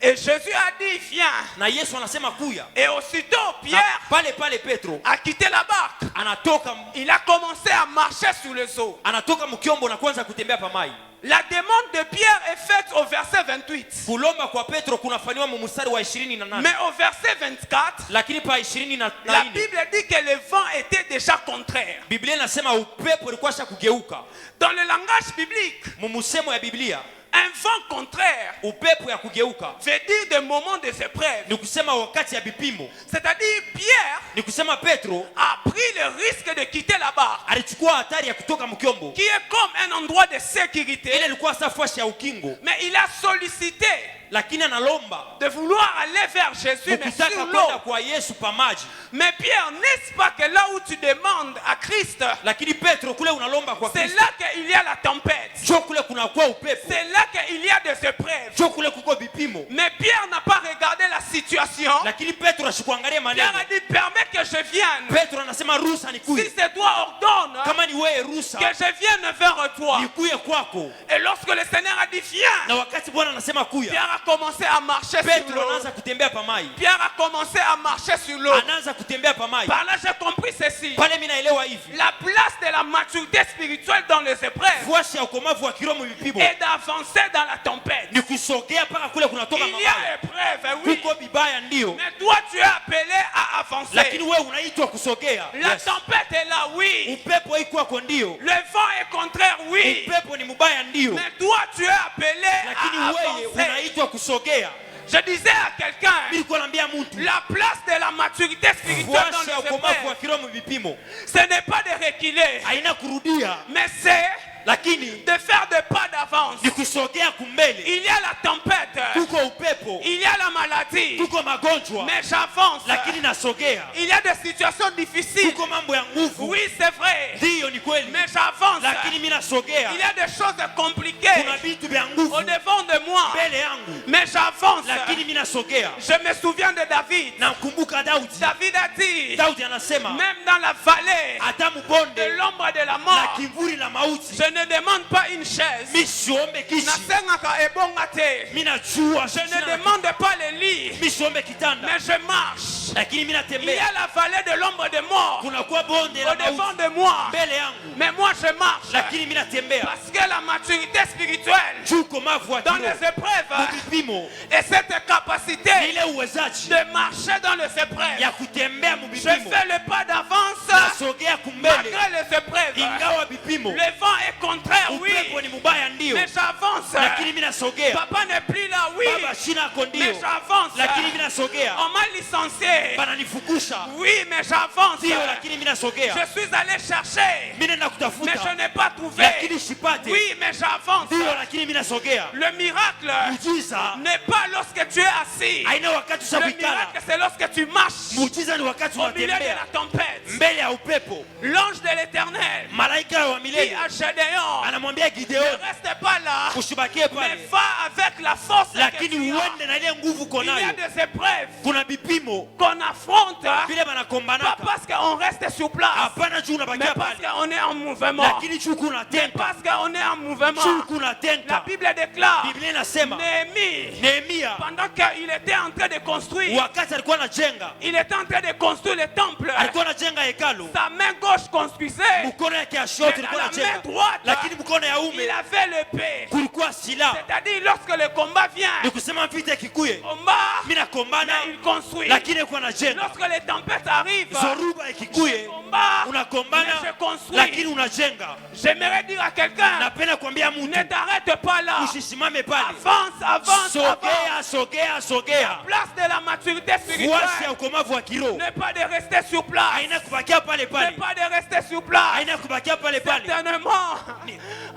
Et Jésus a dit, viens. Na Yesu anasema kuya. Et aussitôt, Na Pierre pale Petro a quitté la barque. anatoka Il a commencé à marcher sur le seau. anatoka mkiombo na kwanza kutembea pa mai. La demande de Pierre est faite au verset 28. Kulomba kwa Petro kunafanywa mu mstari wa 28. Mais au verset 24, Lakini pa la 24 Bible dit que le vent était déjà contraire. Biblia inasema upepo ulikuwa kugeuka. Dans le langage biblique, Mu musemo ya Biblia, un vent contraire upepo ya kugeuka veut dire des moments de épreuve. ni kusema wakati ya bipimo. C'est-à-dire Pierre Ni kusema Petro a pris le risque de quitter la barque, alichukua hatari ya kutoka mkiombo. qui est comme un endroit de sécurité, Ile ilikuwa safashi ya ukingo, mais il a sollicité lakini analomba de vouloir aller vers Jésus, mais kutaka sur kwenda l'eau. kwa Yesu pa maji. Mais Pierre, n'est-ce pas que là où tu demandes à Christ, Lakini Petro kule unalomba kwa c'est Kristo, là qu'il y a la tempête, jo kule kuna kwa upepo, c'est là qu'il y a des épreuves. jo kule kuko bipimo. Mais Pierre n'a pas regardé la situation. Lakini Petro ashikuangalia Pierre maneno. a dit, permets que je vienne. Petro anasema ruhusa Si nikuye. c'est toi, ordonne Kama ni wewe ruhusa que je vienne vers toi. nikuye kwako. Et lorsque le Seigneur a dit, viens, Na wakati Bwana anasema kuya, Pierre a commencé à marcher sur Petro l'eau. anaanza kutembea pa mai. Pierre a commencé à marcher sur l'eau. Anaanza kutembea pa mai. Par là, j'ai compris ceci. Pale mimi naelewa hivi. La place de la maturité spirituelle dans les épreuves Fuashi ya ukomavu wa kiroho vipimo est d'avancer dans la tempête. ni kusogea paka kule kunatoka Il y a mabaya. épreuve, oui. Kuko bibaya ndio. Mais toi, tu es appelé à avancer. Lakini wewe unaitwa kusogea. La Yes. tempête est là, oui. Upepo iko kwako ndio. Le vent est contraire, oui. Upepo ni mbaya ndio. Mais toi, tu es appelé Lakini à wewe avancer. unaitwa kusogea. Je disais à quelqu'un, Nilikuwa naambia mtu, la place de la maturité spirituelle dans fuashi ya les ukomavu wa épreuves, kiroho vipimo ce n'est pas de reculer, haina kurudia, mais c'est lakini de faire des pas d'avance. ni kusogea kumbele. Il y a la tempête, Kuko upepo, il y a la maladie, kuko magonjwa, mais j'avance. lakini nasogea. Il y a des situations difficiles. Kuko mambo ya nguvu, Oui, c'est vrai, ndio ni kweli, mais j'avance. lakini mimi nasogea. Il y a des choses compliquées Kuna vitu vya au nguvu devant de moi, mbele yangu, mais j'avance. lakini mimi nasogea. Je me souviens de David. Namkumbuka Daudi. David a dit, Daudi anasema même dans la vallée hata de mbonde l'ombre de la la mort, kivuli la mauti, je ne demande pas une chaise. mimi siombe kiti, Nasengaka ebonga te. mimi najua Je ne demande pas le lit, mimi siombe kitanda, mais je marche. lakini mimi Il y natembea. a la vallée de l'ombre de mort Kuna kwa bonde la au devant mauti de moi, mbele yangu, mais moi je marche. lakini mimi natembea. Parce que la maturité spirituelle Juu komavu wa dans kiroho, les épreuves vipimo et cette capacité ni ile uwezaji de marcher dans les épreuves. ya kutembea mu Je vipimo, fais le pas d'avance nasogea kumbele malgré les épreuves. ingawa vipimo Le vent est contraire, oui, upepo ni mubaya ndio, mais j'avance. lakini mimi nasogea. Papa n'est plus là, oui, Baba shina kondio, mais j'avance. lakini mimi nasogea. On m'a licencié, Bananifukusha, oui, mais j'avance. ndio, lakini mimi nasogea. Je suis allé chercher, Mimi nenda mais kutafuta, je n'ai pas trouvé. lakini sipate. Oui, mais j'avance. Ndio, lakini mimi nasogea. Le miracle Muujiza n'est pas lorsque tu es assis. haina wakati Le ushakuikala. miracle, c'est lorsque tu marches Muujiza ni wakati au milieu de unatembea la tempête. mbele ya upepo. L'ange de l'Éternel Malaika wa dit milele à Gédéon, anamwambia ne Gideon, reste pas là, usibakie mais pale, va avec la force que lakini tu as. uende na ile nguvu uko Il y a nayo. des épreuves Kuna vipimo qu'on affronte, vile pas banakombanaka, parce qu'on reste sur place, hapana juu mais unabakia parce pale, qu'on est en mouvement. lakini juu Mais kunatenka, parce qu'on est en mouvement. juu La kunatenka. Bible déclare, Biblia inasema Néhémie, Nehemia pendant qu'il était en train de construire, wakati alikuwa anajenga, il était en train de construire le temple. alikuwa anajenga hekalu, Sa main gauche construisait, mkono yake ya shoto mais ilikuwa dans la main anajenga, droite, lakini mkono ya il ume avait l'épée. kulikuwa silaha. C'est-à-dire, lorsque le combat vient, Ni kusema vita ikikuye, combat, mimi nakombana, mais il construit. lakini alikuwa anajenga. Lorsque les tempêtes arrivent, Zoruba ikikuye, combat, unakombana, mais je construis. lakini unajenga. J'aimerais dire à quelqu'un, Napenda kuambia ne mtu t'arrête pas là. usisimame pale, Avance, avance, avance. sogea sogea sogea. Place de la maturité Fuasi ya spirituelle. ukomavu wa kiroho Ne pas de rester sur place. haina kubakia pale Ne pale, pas de rester sur place. haina kubakia pale pale, Certainement,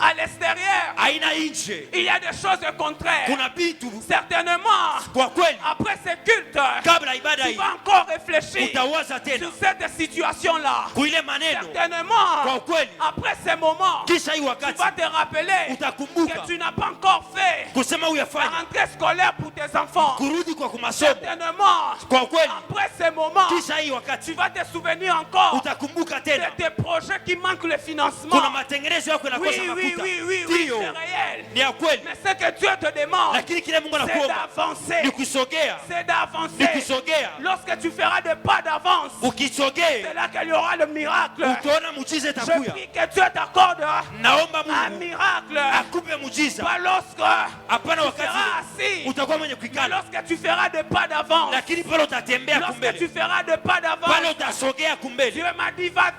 à l'extérieur, haina nje. il y a des choses contraires. Kuna vitu Certainement, kwa kweli, après ce culte, kabla ibada tu hii vas encore réfléchir utawaza tena sur cette situation-là. kuile maneno. Certainement, Kwa kweli, après ce moment, kisha hii tu wakati vas te rappeler utakumbuka que tu n'as pas encore fait kusema la uyafanya rentrée scolaire pour tes enfants. kurudi kwa kumasomo. Certainement, Kwa kweli, après ce moment, kisha hii tu wakati vas te souvenir encore utakumbuka de tena tes projets qui manquent le financement. kuna matengenezo yako Oui, yanakosa oui, mafuta. oui, oui, oui, Ndiyo, c'est réel. ni ya kweli, Mais ce que Dieu te demande, lakini kile Mungu c'est anakuomba d'avancer. ni kusogea, C'est ni d'avancer. kusogea. Lorsque tu feras des pas d'avance, Ukisogea c'est là qu'il y aura le miracle. utaona muujiza Je itakuya. prie que Dieu t'accorde Naomba un Mungu miracle. akupe muujiza, Pas lorsque hapana tu wakati seras assis, utakuwa mwenye mais kuikala, lorsque tu feras des pas d'avance. lakini pale utatembea Lorsque tu kumbele, feras des pas pale d'avance, utasogea kumbele. Dieu m'a dit, va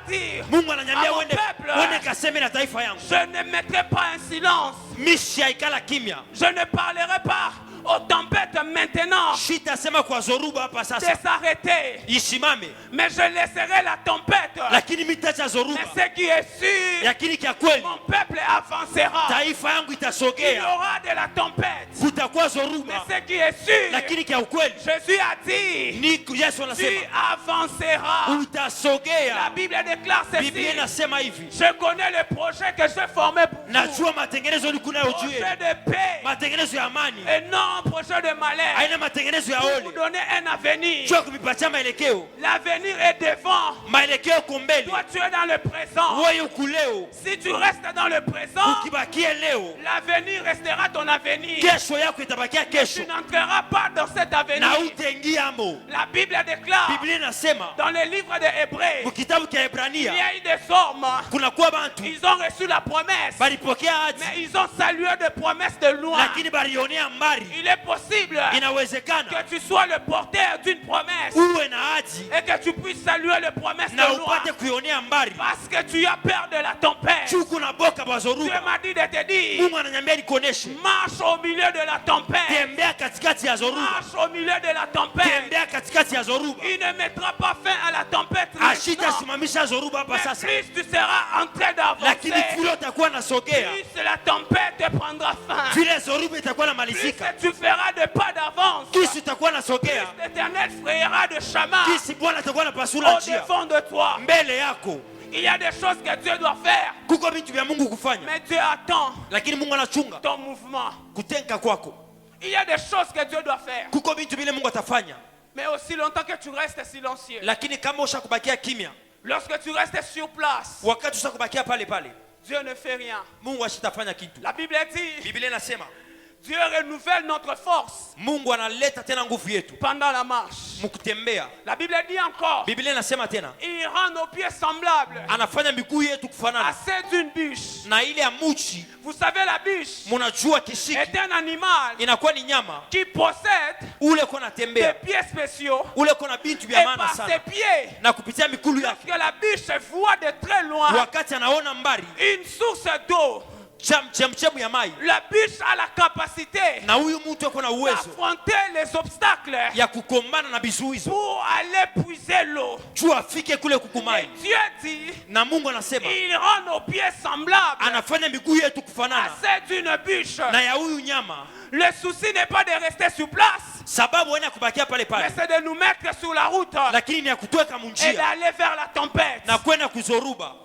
dire, Mungu ananiambia à mon uende peuple, uende kaseme na taifa yangu, je ne mettrai pas un silence. mishi haikala kimya. Je ne parlerai pas aux tempêtes maintenant Shitasema kwa Zoruba hapa de sasa s'arrêter, isimame, mais je laisserai la tempête. lakini mitacha Mais Zoruba, ce qui est sûr, lakini kia kweli mon peuple avancera. taifa yangu Il y itasogea, aura de la tempête. kutakuwa Mais Zoruba, ce qui est sûr, lakini kia ukweli Jésus a dit, ni Yesu tu anasema avanceras. La utasogea. Bible déclare Biblia ceci. inasema hivi, Je connais le projet que j'ai formé pour vous. najua matengenezo uliko nayo juu Projet yenu, de paix matengenezo ya amani, et non un projet de malheur. haina matengenezo ya Pour vous ole, donner un avenir. juu ya kuvipatia maelekeo. L'avenir est devant. Maelekeo yako mbele, Toi, tu es dans le présent. wewe uko leo. Si tu restes dans le présent, Ukibakia leo, l'avenir restera ton avenir. kesho yako itabakia Tu kesho n'entreras pas dans cet na avenir. utaingia mo. La Bible déclare Biblia inasema dans le livre des Hébreux, mu kitabu cha il y Hebrania a eu des hommes, kuna kuwa bantu ils ont reçu la promesse, balipokea ahadi, mais ils ont salué des promesses de loin. lakini balionea mbali. Il est possible Inawezekana que tu sois le porteur d'une promesse uwe na ahadi et que tu puisses saluer les promesses na de loin upate kuionea mbali, parce que tu as peur de la tempête. juu kuna boka Dieu bazoruba. m'a dit de te dire, Mungu ananiambia nikuoneshe, marche au milieu de la tempête. tembea katikati ya zoruba, Marche au milieu de la tempête. tembea katikati ya zoruba. Il ne mettra pas fin à la tempête. Ashita maintenant. simamisha zoruba hapa Mais sasa, plus tu seras en train lakini d'avancer, vile utakuwa nasogea, plus la tempête te prendra fin. vile zoruba itakuwa Plus namalizika, tu feras des pas d'avance, kisi utakuwa nasogea, l'Éternel frayera de chemin kisi Bwana atakuwa napasula au njia devant de toi. mbele yako. Il y a des choses que Dieu doit faire, Kuko vitu vya Mungu kufanya, mais Dieu attend lakini Mungu anachunga ton mouvement. kutenka kwako. Il y a des choses que Dieu doit faire, Kuko vitu vile Mungu atafanya, mais aussi longtemps que tu restes silencieux. lakini kama ushakubakia kimya, Lorsque tu restes sur place, wakati ushakubakia pale pale, Dieu ne fait rien. Mungu ashitafanya kitu. La Bible dit, Biblia inasema Dieu renouvelle notre force Mungu analeta tena nguvu yetu pendant la marche. mkutembea. La Bible dit encore, Biblia inasema tena il rend nos pieds semblables anafanya miguu yetu à kufanana celle d'une bûche. na ile ya muchi. Vous savez, la bûche Munajua kishiki est un animal inakuwa ni nyama qui possède ule ko des natembea, pieds spéciaux. ule ko na bintu Et vya maana par ses sana, pieds, na kupitia mikulu lorsque yake, la bûche voit de très loin wakati anaona mbali une source d'eau, chemchemu ya mai. La biche a la capacité Na huyu mtu ako na uwezo d'affronter les obstacles ya kukombana na vizuizo pour aller puiser l'eau. juu afike kule kukumai. Dieu dit, Na Mungu anasema il rend nos pieds semblables anafanya miguu yetu à kufanana celle d'une biche. na ya huyu nyama. Le souci n'est pas de rester sur place, Sababu haina kubakia pale mais pale, c'est de nous mettre sur la route lakini ni ya kutuweka et munjia d'aller vers la tempête. na kwenda kuzoruba.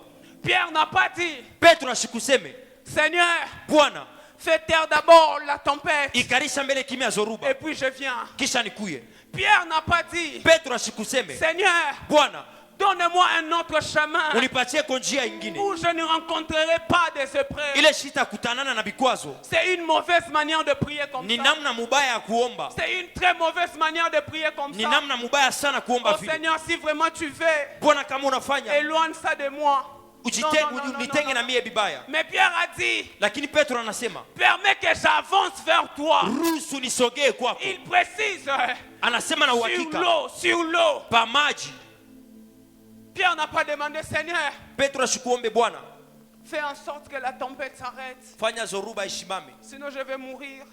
Pierre n'a pas dit, Petro asikuseme, Seigneur, Bwana fais taire d'abord la tempête ikarisha mbele kimya et zoruba puis je viens. kisha nikuye. Pierre n'a pas dit, Petro asikuseme, Seigneur, Bwana donne-moi un autre chemin unipatie kwa njia ingine où je ne rencontrerai pas des épreuves. ile shita kutanana na vikwazo. C'est une mauvaise manière de prier comme Ni ça. namna mubaya ya kuomba, C'est une très mauvaise manière de prier comme ni ça. namna mubaya sana kuomba Oh vile. Seigneur, si vraiment tu veux, Bwana kama unafanya éloigne ça de moi. unitenge na mie bibaya. Mais Pierre a dit, Lakini Petro anasema permets que j'avance vers toi. ruhusu nisogee kwako. Il précise, Anasema na uhakika sur l'eau. pa maji. Pierre n'a pas demandé, Seigneur, Petro ashikuombe Bwana, fais en sorte que la tempête s'arrête. fanya zoruba ishimame Sinon je vais mourir.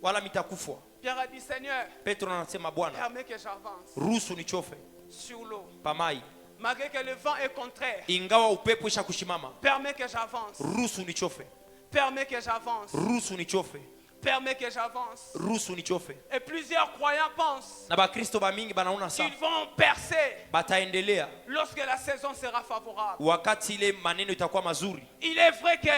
wala mitakufa. Pierre a dit, Seigneur, Petro anasema Bwana, permets que j'avance ruhusu nichofe sur l'eau. pa mai, Malgré que le vent est contraire, ingawa upepo isha kushimama. permets que j'avance. Ruhusu nichofe, Permets que j'avance. ruhusu nichofe, Permets que j'avance. ruhusu nichofe. Et plusieurs croyants pensent Na bakristo bamingi banaona sa qu'ils vont percer bataendelea lorsque la saison sera favorable. wakati ile maneno itakuwa mazuri. Il est vrai que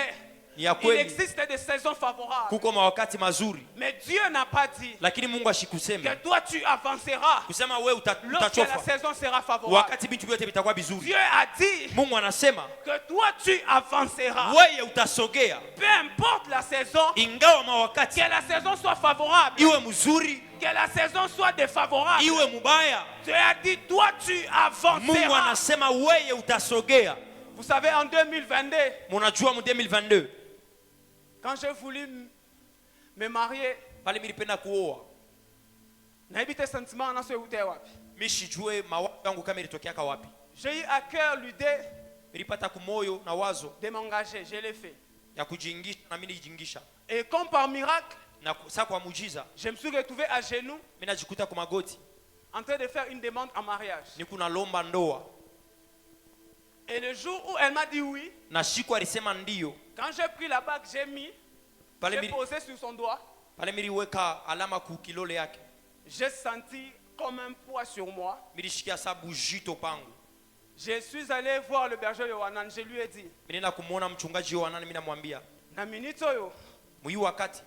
Ni ya il kweli existe des saisons favorables. kuko mawakati mazuri, Mais Dieu n'a pas dit lakini Mungu que ashikuseme toi tu avanceras kusema wewe lorsque la utachofa saison sera favorable. wakati vitu vyote vitakuwa vizuri. Dieu a dit Mungu anasema que toi tu avanceras. wewe utasogea, Peu importe la saison, ingawa mawakati que la saison soit favorable, iwe mzuri que la saison soit défavorable. iwe mubaya. Dieu a dit toi tu Mungu avanceras. anasema wewe utasogea. Vous savez, en 2022, Munajua mu 2022 quand j'ai voulu me marier, pale milipenda kuoa, naibite sentiment naso ute wapi. mishijue mawazo yangu kama ilitokeaka wapi. J'ai eu à cœur l'idée Nilipata kumoyo na wazo de m'engager, je l'ai fait. ya kujiingisha na mimi nijingisha, Et comme par miracle, na saa kwa muujiza je me suis retrouvé à genoux mimi najikuta kwa magoti en train de faire une demande en mariage. niko nalomba ndoa, Et le jour où elle m'a dit oui, na siku alisema ndio, quand j'ai pris la bague, j'ai posé sur son doigt, pale miliweka alama ku kilole yake, j'ai senti comme un poids sur moi. milishikia sabu jito pangu. Je suis allé voir le berger Yohanan, je lui ai dit, Ninaenda kumuona mchungaji Yohana, mimi namwambia na minute oyo, mwi wakati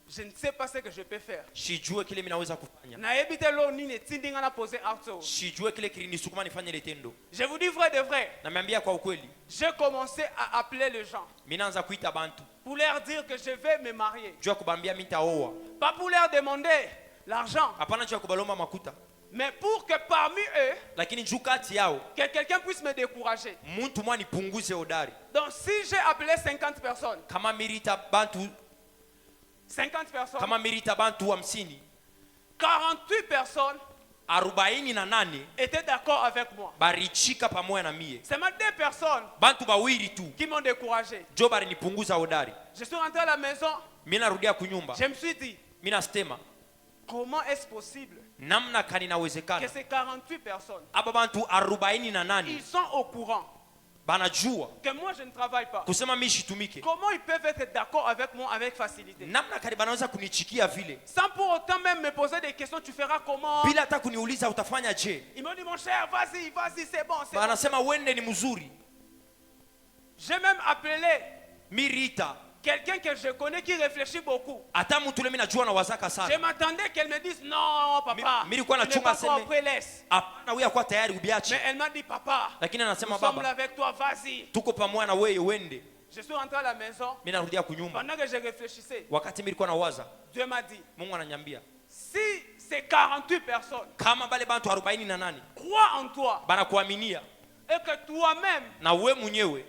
je ne sais pas ce que je peux faire. sijue kile mimi naweza kufanya, Na ebite lo nini tindinga na poser auto. sijue kile kilinisukuma nifanye ile tendo. Je vous dis vrai de vrai, Nameambia kwa ukweli, j'ai commencé à appeler les gens mimi naanza kuita bantu pour leur dire que je vais me marier. jua kubambia mimi nitaoa, Pas pour leur demander l'argent, hapana jua kubalomba makuta, mais pour que parmi eux, lakini juu kati yao que quelqu'un puisse me décourager. mtu mwa nipunguze odari. Donc si j'ai appelé 50 personnes, Kama milita bantu 50 personnes, kama milita bantu 50, 48 personnes 48 étaient d'accord avec moi. barichika pamoja na mie, Seulement 2 personnes bantu bawili tu qui m'ont découragé. jo barinipunguza odari. Je suis rentré à la maison, Mimi narudia kunyumba, je me suis dit, mimi nasema comment est-ce possible namna kani que nawezekana ces 48 personnes, aba bantu 48 ils sont au courant banajua que moi je ne travaille pas. kusema mimi shitumike, Comment ils peuvent être d'accord avec moi avec facilité? namna kani banaweza kunichikia vile Sans pour autant même me poser des questions, tu feras comment? bila hata kuniuliza utafanya je. Ils m'ont dit, mon cher, vas-y, vas-y, c'est bon, c'est bon. Banasema wende ni mzuri. J'ai même appelé Mirita quelqu'un que je connais qui réfléchit beaucoup. hata mtu le mimi najua na wazaka Je sana, m'attendais qu'elle me dise, non, papa, Mi nilikuwa tu n'es nachunga pas encore seme. prêt, laisse. hapana wewe kwa tayari ubiache, Mais elle m'a dit, papa, lakini nous anasema sommes là baba avec toi, vas-y. tuko pamoja na wewe wende. Je suis rentré à la maison. Mimi narudia kunyumba, Pendant que je réfléchissais, wakati mimi nilikuwa nawaza, Dieu m'a dit, Mungu ananiambia si ces 48 personnes kama bale bantu 48 croient en toi banakuaminia et que toi-même, na wewe mwenyewe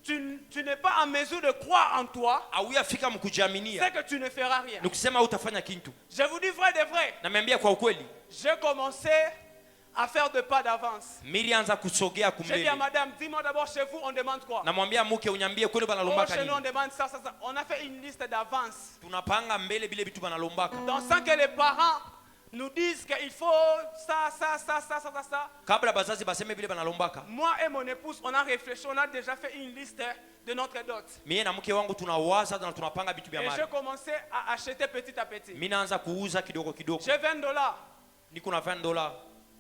tu n'es pas en mesure de croire en toi, hauyafika mkujiaminia, c'est que tu ne feras rien. nikusema utafanya kintu. Je vous dis vrai de vrai, Nameambia kwa ukweli, j'ai commencé à faire de pas d'avance. Milianza kusogea J'ai dit à kumbele. madame, dis-moi d'abord chez vous, on demande quoi? Namwambia mke unyambie kweli Oh, banalombaka chez nous, on nini. demande ça, ça, ça. On a fait une liste d'avance. Tunapanga mbele bile bitu banalombaka. Dans sans que les parents nous disent qu'il faut ça, ça, ça, ça, ça, ça, ça. Kabla bazazi baseme bile banalombaka. Moi et mon épouse, on a réfléchi, on a déjà fait une liste de notre dot. Mie na mke wangu tunawaza na tunapanga bitu bya Et mali. j'ai commencé à acheter petit à petit. Mimi naanza kuuza kidogo kidogo. J'ai $20. Niko na $20.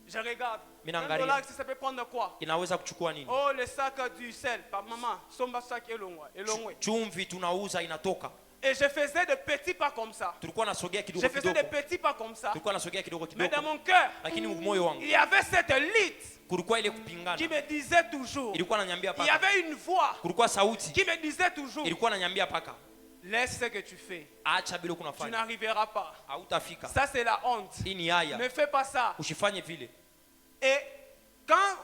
Je regarde. Minangaria. $20, ça peut prendre quoi? Inaweza kuchukua nini? Oh, le sac du sel. Par maman, somba sac elongwe. Chumvi tunauza inatoka. Et je faisais de petits pas comme ça. Tulikuwa nasogea kidogo Je faisais kidogo. de petits pas comme ça. Tulikuwa nasogea kidogo Mais kidogo. dans mon cœur, Lakini moyo wangu il y avait cette lutte kulikuwa ile kupingana. qui me disait toujours. Ilikuwa nanyambia Il y paka. avait une voix Kulikuwa sauti. qui me disait toujours. Ilikuwa nanyambia paka. Laisse ce que tu fais. Acha bila Tu kunafanya. n'arriveras pas. Hautafika. Ça, c'est la honte. Hii ni haya. Ne fais pas ça. Usifanye vile. Et quand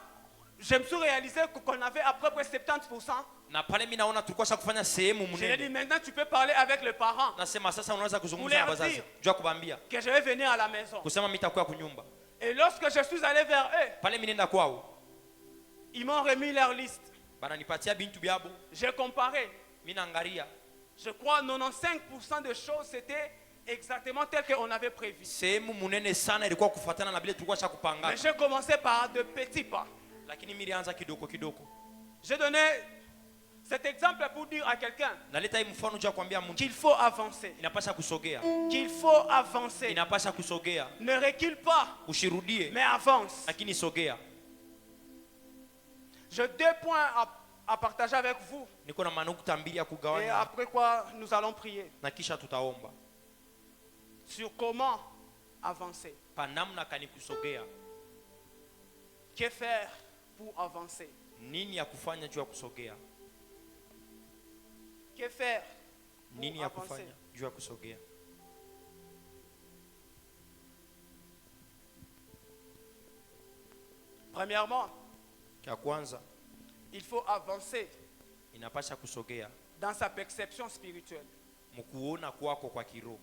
je me suis réalisé qu'on avait à peu près 70%, Na pale mimi naona tulikuwa sha kufanya sehemu je lui ai dit munene. maintenant tu peux parler avec les parents Nasema sasa unaweza kuzungumza Ule na wazazi. dire. Jua kubambia. que je vais venir à la maison. Kusema mimi nitakuwa kunyumba. Et lorsque je suis allé vers eux, Pale mimi nenda kwao. ils m'ont remis leur liste. Bananipatia bintu byabo. J'ai comparé. Mimi naangalia. Je crois 95% de choses c'était exactement tel qu'on avait prévu. Sehemu munene sana ilikuwa kufuatana na vile tulikuwa sha Mais kupanga. j'ai commencé par de petits pas. Lakini mimi nilianza kidogo kidogo. J'ai donné cet exemple pour dire à quelqu'un Naleta hii mfano juu ya kuambia mtu qu'il faut avancer. inapasha kusogea. Qu'il faut avancer. Inapasha kusogea. Ne recule pas, Ushirudie mais avance. lakini sogea. J'ai 2 points à partager avec vous. Niko na manukta mbili ya Et kugawanya après quoi, nous allons prier na kisha tutaomba. sur comment avancer. Pa namna kani kusogea. Que faire pour avancer? Nini ya kufanya juu ya kusogea? Que faire Nini pour ya avancer? kufanya juu ya kusogea? Premièrement, Kia kwanza il faut avancer inapasha kusogea dans sa perception spirituelle. mkuona kwako kwa kiroho.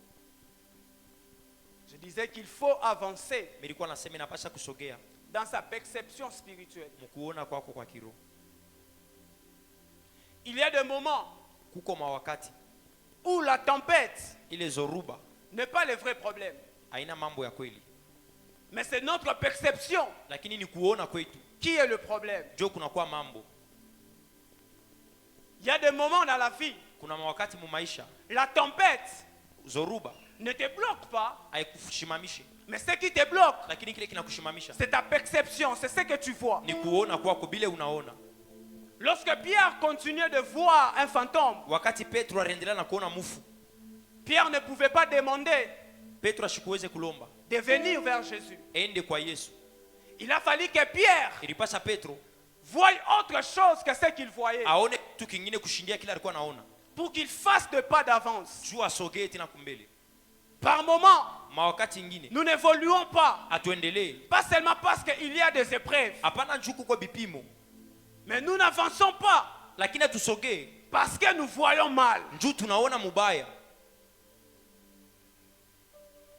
Je disais qu'il faut avancer Nilikuwa nasema inapasha kusogea dans sa perception spirituelle. mkuona kwako kwa kiroho. Il y a des moments Kuko mawakati où la tempête ile zoruba n'est pas le vrai problème, haina mambo ya kweli, mais c'est notre perception lakini ni kuona kwetu qui est le problème. ndio kunakuwa mambo. Il y a des moments dans la vie, Kuna mawakati mu maisha la tempête zoruba ne te bloque pas, haikushimamishi, mais ce qui te bloque, lakini kile kinakushimamisha c'est ta perception, c'est ce que tu vois. ni kuona kwako bile unaona. Lorsque Pierre continuait de voir un fantôme, Wakati Petro aliendelea na kuona mufu, Pierre ne pouvait pas demander Petro ashikuweze kulomba de venir vers Jésus. ende kwa Yesu. Il a fallu que Pierre Ilipasa Petro voie autre chose que ce qu'il voyait aone kitu kingine kushindia kile alikuwa anaona, pour qu'il fasse de pas d'avance. juu asogee tena kumbele. Par moments, Mawakati ingine nous n'évoluons pas, atuendelee, pas seulement parce qu'il y a des épreuves, hapana juu kuko bipimo, mais nous n'avançons pas lakini tusogee parce que nous voyons mal. juu tunaona mubaya.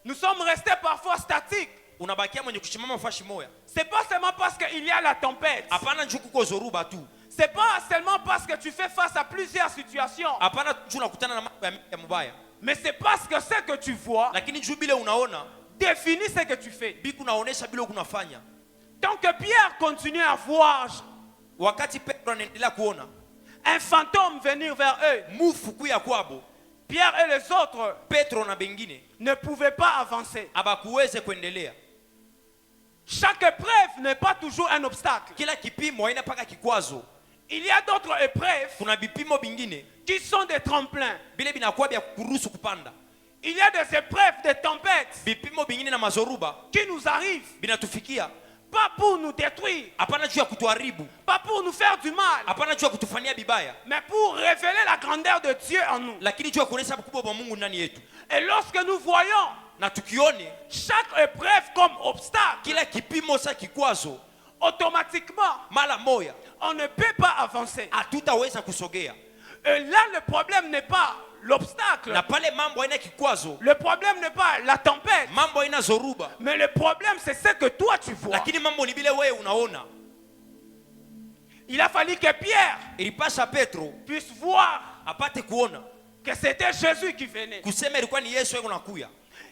Nous sommes restés parfois statiques. Unabakia mwenye kushimama fashi moya, C'est pas seulement parce qu'il y a la tempête. hapana juu kuko zoruba tu, C'est pas seulement parce que tu fais face à plusieurs situations. hapana juu unakutana na mambo ya mubaya, Mais c'est parce que ce que tu vois lakini juu bile unaona définit ce que tu fais. biku naonesha bile kunafanya. Tant que Pierre continue à voir Wakati Petro anaendelea kuona un fantôme venir vers eux, mufu kuya kwabo, Pierre et les autres Petro na bengine ne pouvaient pas avancer. abakuweze kuendelea. Chaque épreuve n'est pas toujours un obstacle. Kila kipimo haina paka kikwazo. Il y a d'autres épreuves Kuna bipimo bingine qui sont des tremplins. bile binakuwa bya kuruhusu kupanda. Il y a des épreuves, des tempêtes Bipimo bingine na mazoruba qui nous arrivent, binatufikia, pas pour nous détruire, hapana juu ya kutuharibu, pas pour nous faire du mal, hapana juu ya kutufanyia bibaya, mais pour révéler la grandeur de Dieu en nous. lakini juu ya kuonesha ukubwa wa Mungu ndani yetu. Et lorsque nous voyons Na tukione chaque épreuve comme obstacle, kila kipimo sa kikwazo, automatiquement, mara moya on ne peut pas avancer. hatutaweza kusogea. Et là, le problème n'est pas l'obstacle. na pale mambo haina kikwazo, Le problème n'est pas la tempête, mambo haina zoruba, mais le problème c'est ce que toi tu vois. lakini mambo ni vile wewe unaona. Il a fallu que Pierre Ilipasha Petro puisse voir apate kuona que c'était Jésus qui venait. kusema ilikuwa ni Yesu yeye unakuya,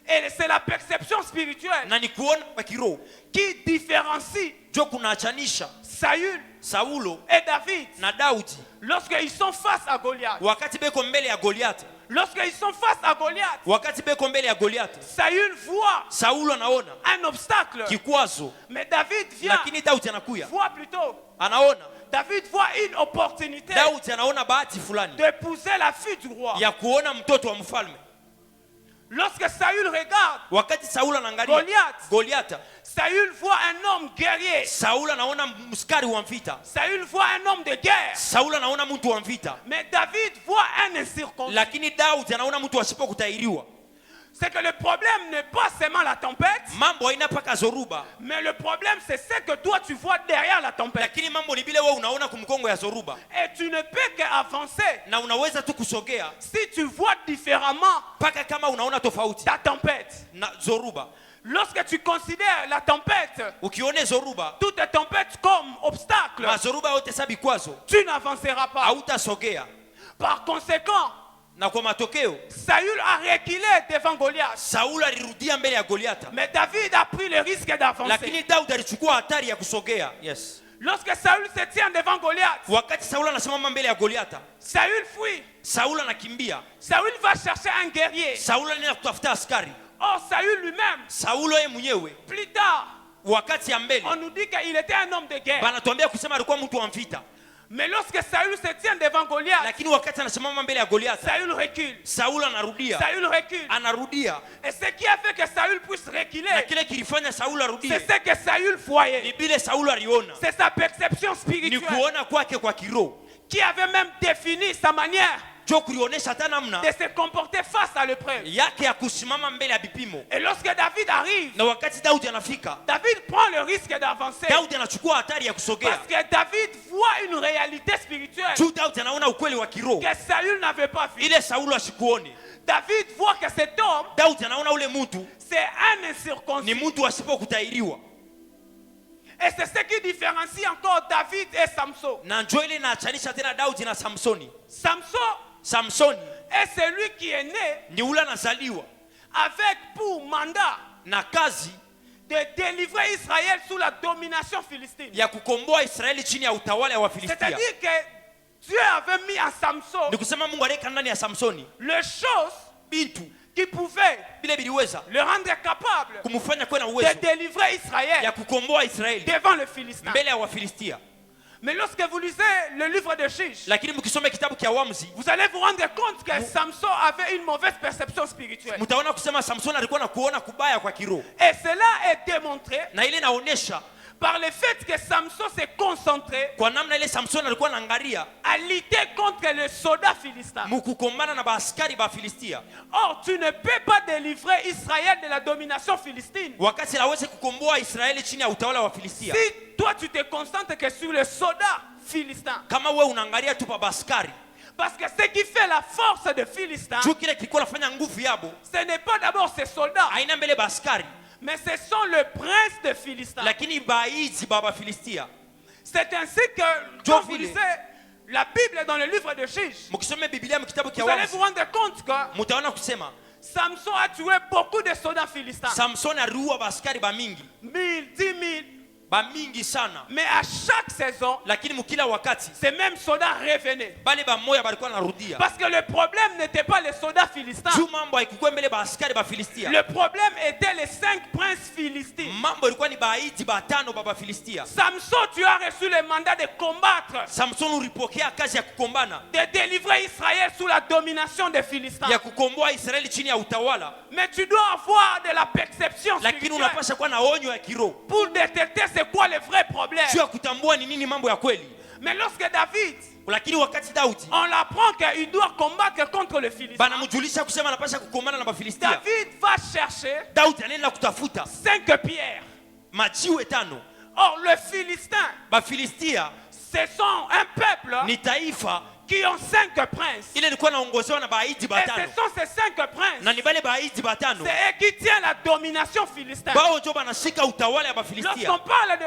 Et c'est la perception spirituelle na ni kuona kwa kiroho qui différencie jo kunaachanisha Saül Saulo et David na Daudi lorsqu'ils sont face à Goliath. wakati beko mbele ya Goliath. Lorsqu'ils sont face à Goliath, Wakati beko mbele ya Goliath, Saül voit Saulo anaona un obstacle, kikwazo, mais David vient lakini Daudi anakuya voit plutôt. anaona, David voit une opportunité Daudi anaona bahati fulani d'épouser la fille du roi. ya kuona mtoto wa mfalme. Lorsque Saül regarde Wakati Saulo anaangalia Goliath, Saül voit un homme guerrier. Saulo anaona mskari wa vita, Saül voit un homme de guerre. Saulo anaona mtu wa vita, Mais David voit un incirconcis. lakini Daudi anaona mtu asipokutairiwa. C'est que le problème n'est pas seulement la tempête, Mambo haina paka zoruba, mais le problème c'est ce que toi tu vois derrière la tempête. lakini mambo ni vile wewe unaona kumkongo ya zoruba, Et tu ne peux qu'avancer na unaweza tu kusogea si tu vois différemment paka kama unaona tofauti ta tempête. na zoruba. Lorsque tu considères la tempête, Ukione zoruba, toute tempête comme obstacle, mazoruba yote sabi kwazo, tu n'avanceras pas. hautasogea. Par conséquent, Na kwa matokeo Saül a reculé devant Goliath. Saulo alirudia mbele ya Goliath, Mais David a pris le risque d'avancer. lakini Daudi alichukua hatari ya kusogea. Yes. Lorsque Saül se tient devant Goliath, Wakati Saulo anasimama mbele ya Goliath, Saül fuit. Saulo anakimbia. Saül va chercher un guerrier. Saulo anaenda kutafuta askari. Or, Saül lui-même, Saulo yeye mwenyewe plus tard, wakati ya mbele on nous dit qu'il était un homme de guerre. banatuambia kusema alikuwa mtu wa vita, Mais lorsque Saül se tient devant Goliath, lakini wakati anasimama mbele ya Goliath, Saül recule. Saulo anarudia, Saül recule. anarudia, Et ce qui a fait que Saül puisse na reculer, kile kilifanya Saulo arudie c'est ce que Saül ni voyait. vile Saulo aliona, C'est sa perception ni spirituelle kuona kwake kwa kiroho qui avait même défini sa manière jo kulionesha hata namna de se comporter face à l'épreuve. yake ya kusimama mbele ya vipimo. Et lorsque David arrive, Na wakati Daudi anafika, David prend le risque d'avancer. Daudi anachukua hatari ya kusogea Parce que David voit une réalité spirituelle juu Daudi anaona ukweli wa kiroho que Saül n'avait pas vu. ile Saulo asikuone. David voit que cet homme, Daudi anaona ule mtu c'est un ni incirconcis. mtu asipokutairiwa, Et c'est ce qui différencie encore David et Samson. na njoo ile inaachanisha tena Daudi na Samsoni. Samson Samsoni est celui qui est né ni ule anazaliwa avec pour mandat na kazi de délivrer Israël sous la domination philistine. ya kukomboa Israeli chini ya utawala wa Filistia. C'est-à-dire que Dieu avait mis en Samson Ni kusema Mungu aliweka ndani ya Samsoni les choses bintu qui pouvaient vile biliweza le rendre capable kumfanya kuwa na de uwezo délivrer ya Israël kukomboa Israeli devant le Philistin. mbele ya Wafilistia. Mais lorsque vous lisez le livre de Chiche, Lakini mkisoma kitabu cha Waamuzi vous allez vous rendre compte que Samson avait une mauvaise perception spirituelle. mtaona kusema Samsoni alikuwa na kuona kubaya kwa kiroho, Et cela est démontré na ile inaonyesha par le fait que Samson s'est concentré kwa namna ile Samsoni alikuwa anaangalia à lutter contre les soldats philistins. mkukumbana na baaskari ba Filistia, Or, tu ne peux pas délivrer Israël de la domination philistine wakati aweze kukomboa Israeli chini ya utawala wa Filistia si toi tu te concentres que sur les soldats philistins. kama wewe unaangalia tu pa baaskari. Parce que ce qui fait la force des Philistins, Juu kile kilikuwa nafanya nguvu yabo ce n'est pas d'abord ces soldats, haina mbele baaskari, mais ce sont les princes des Philistins. lakini baizi baba Filistia. C'est ainsi que, quand vous lisez la Bible dans le livre de Chiche, Mkisome Biblia mkitabu cha vous allez vous Waamuzi rendre compte que mtaona kusema Samson a tué beaucoup de soldats philistins. Samsoni aliua baaskari ba mingi 1000, 10 000. ba mingi sana, Mais à chaque saison, lakini mkila wakati ces mêmes soldats revenaient. bale ba moya balikuwa narudia Parce que le problème n'était pas les soldats philistins. juu mambo haikuwa mbele baaskari ba Filistia. Le problème était les 5 princes philistins. Mambo ilikuwa ni baiti batano baba Filistia. Samson, tu as reçu le mandat de combattre, Samsoni ulipokea kazi ya kukombana, de délivrer Israël sous la domination des Philistins. ya kukomboa Israeli chini ya utawala, Mais tu dois avoir de la perception lakini spirituelle unapasha kuwa na onyo ya kiroho pour détecter c'est quoi le vrai problème. juu ya kutambua ni nini mambo ya kweli. Mais lorsque David, Lakini wakati Daudi on l'apprend qu'il doit combattre contre le Philistin, banamjulisha kusema anapasha kukombana na Bafilistia, David va chercher Daudi anaenda kutafuta 5 pierres. majiwe 5. Or, le Philistin, Bafilistia ce sont un peuple ni taifa qui ont 5 princes. ile ilikuwa inaongozewa na baiti Et batano ce sont ces 5 princes. na ni bale baiti batano C'est eux qui tiennent la domination philistine. bao ndio banashika utawala ya Bafilistia. Lorsqu'on parle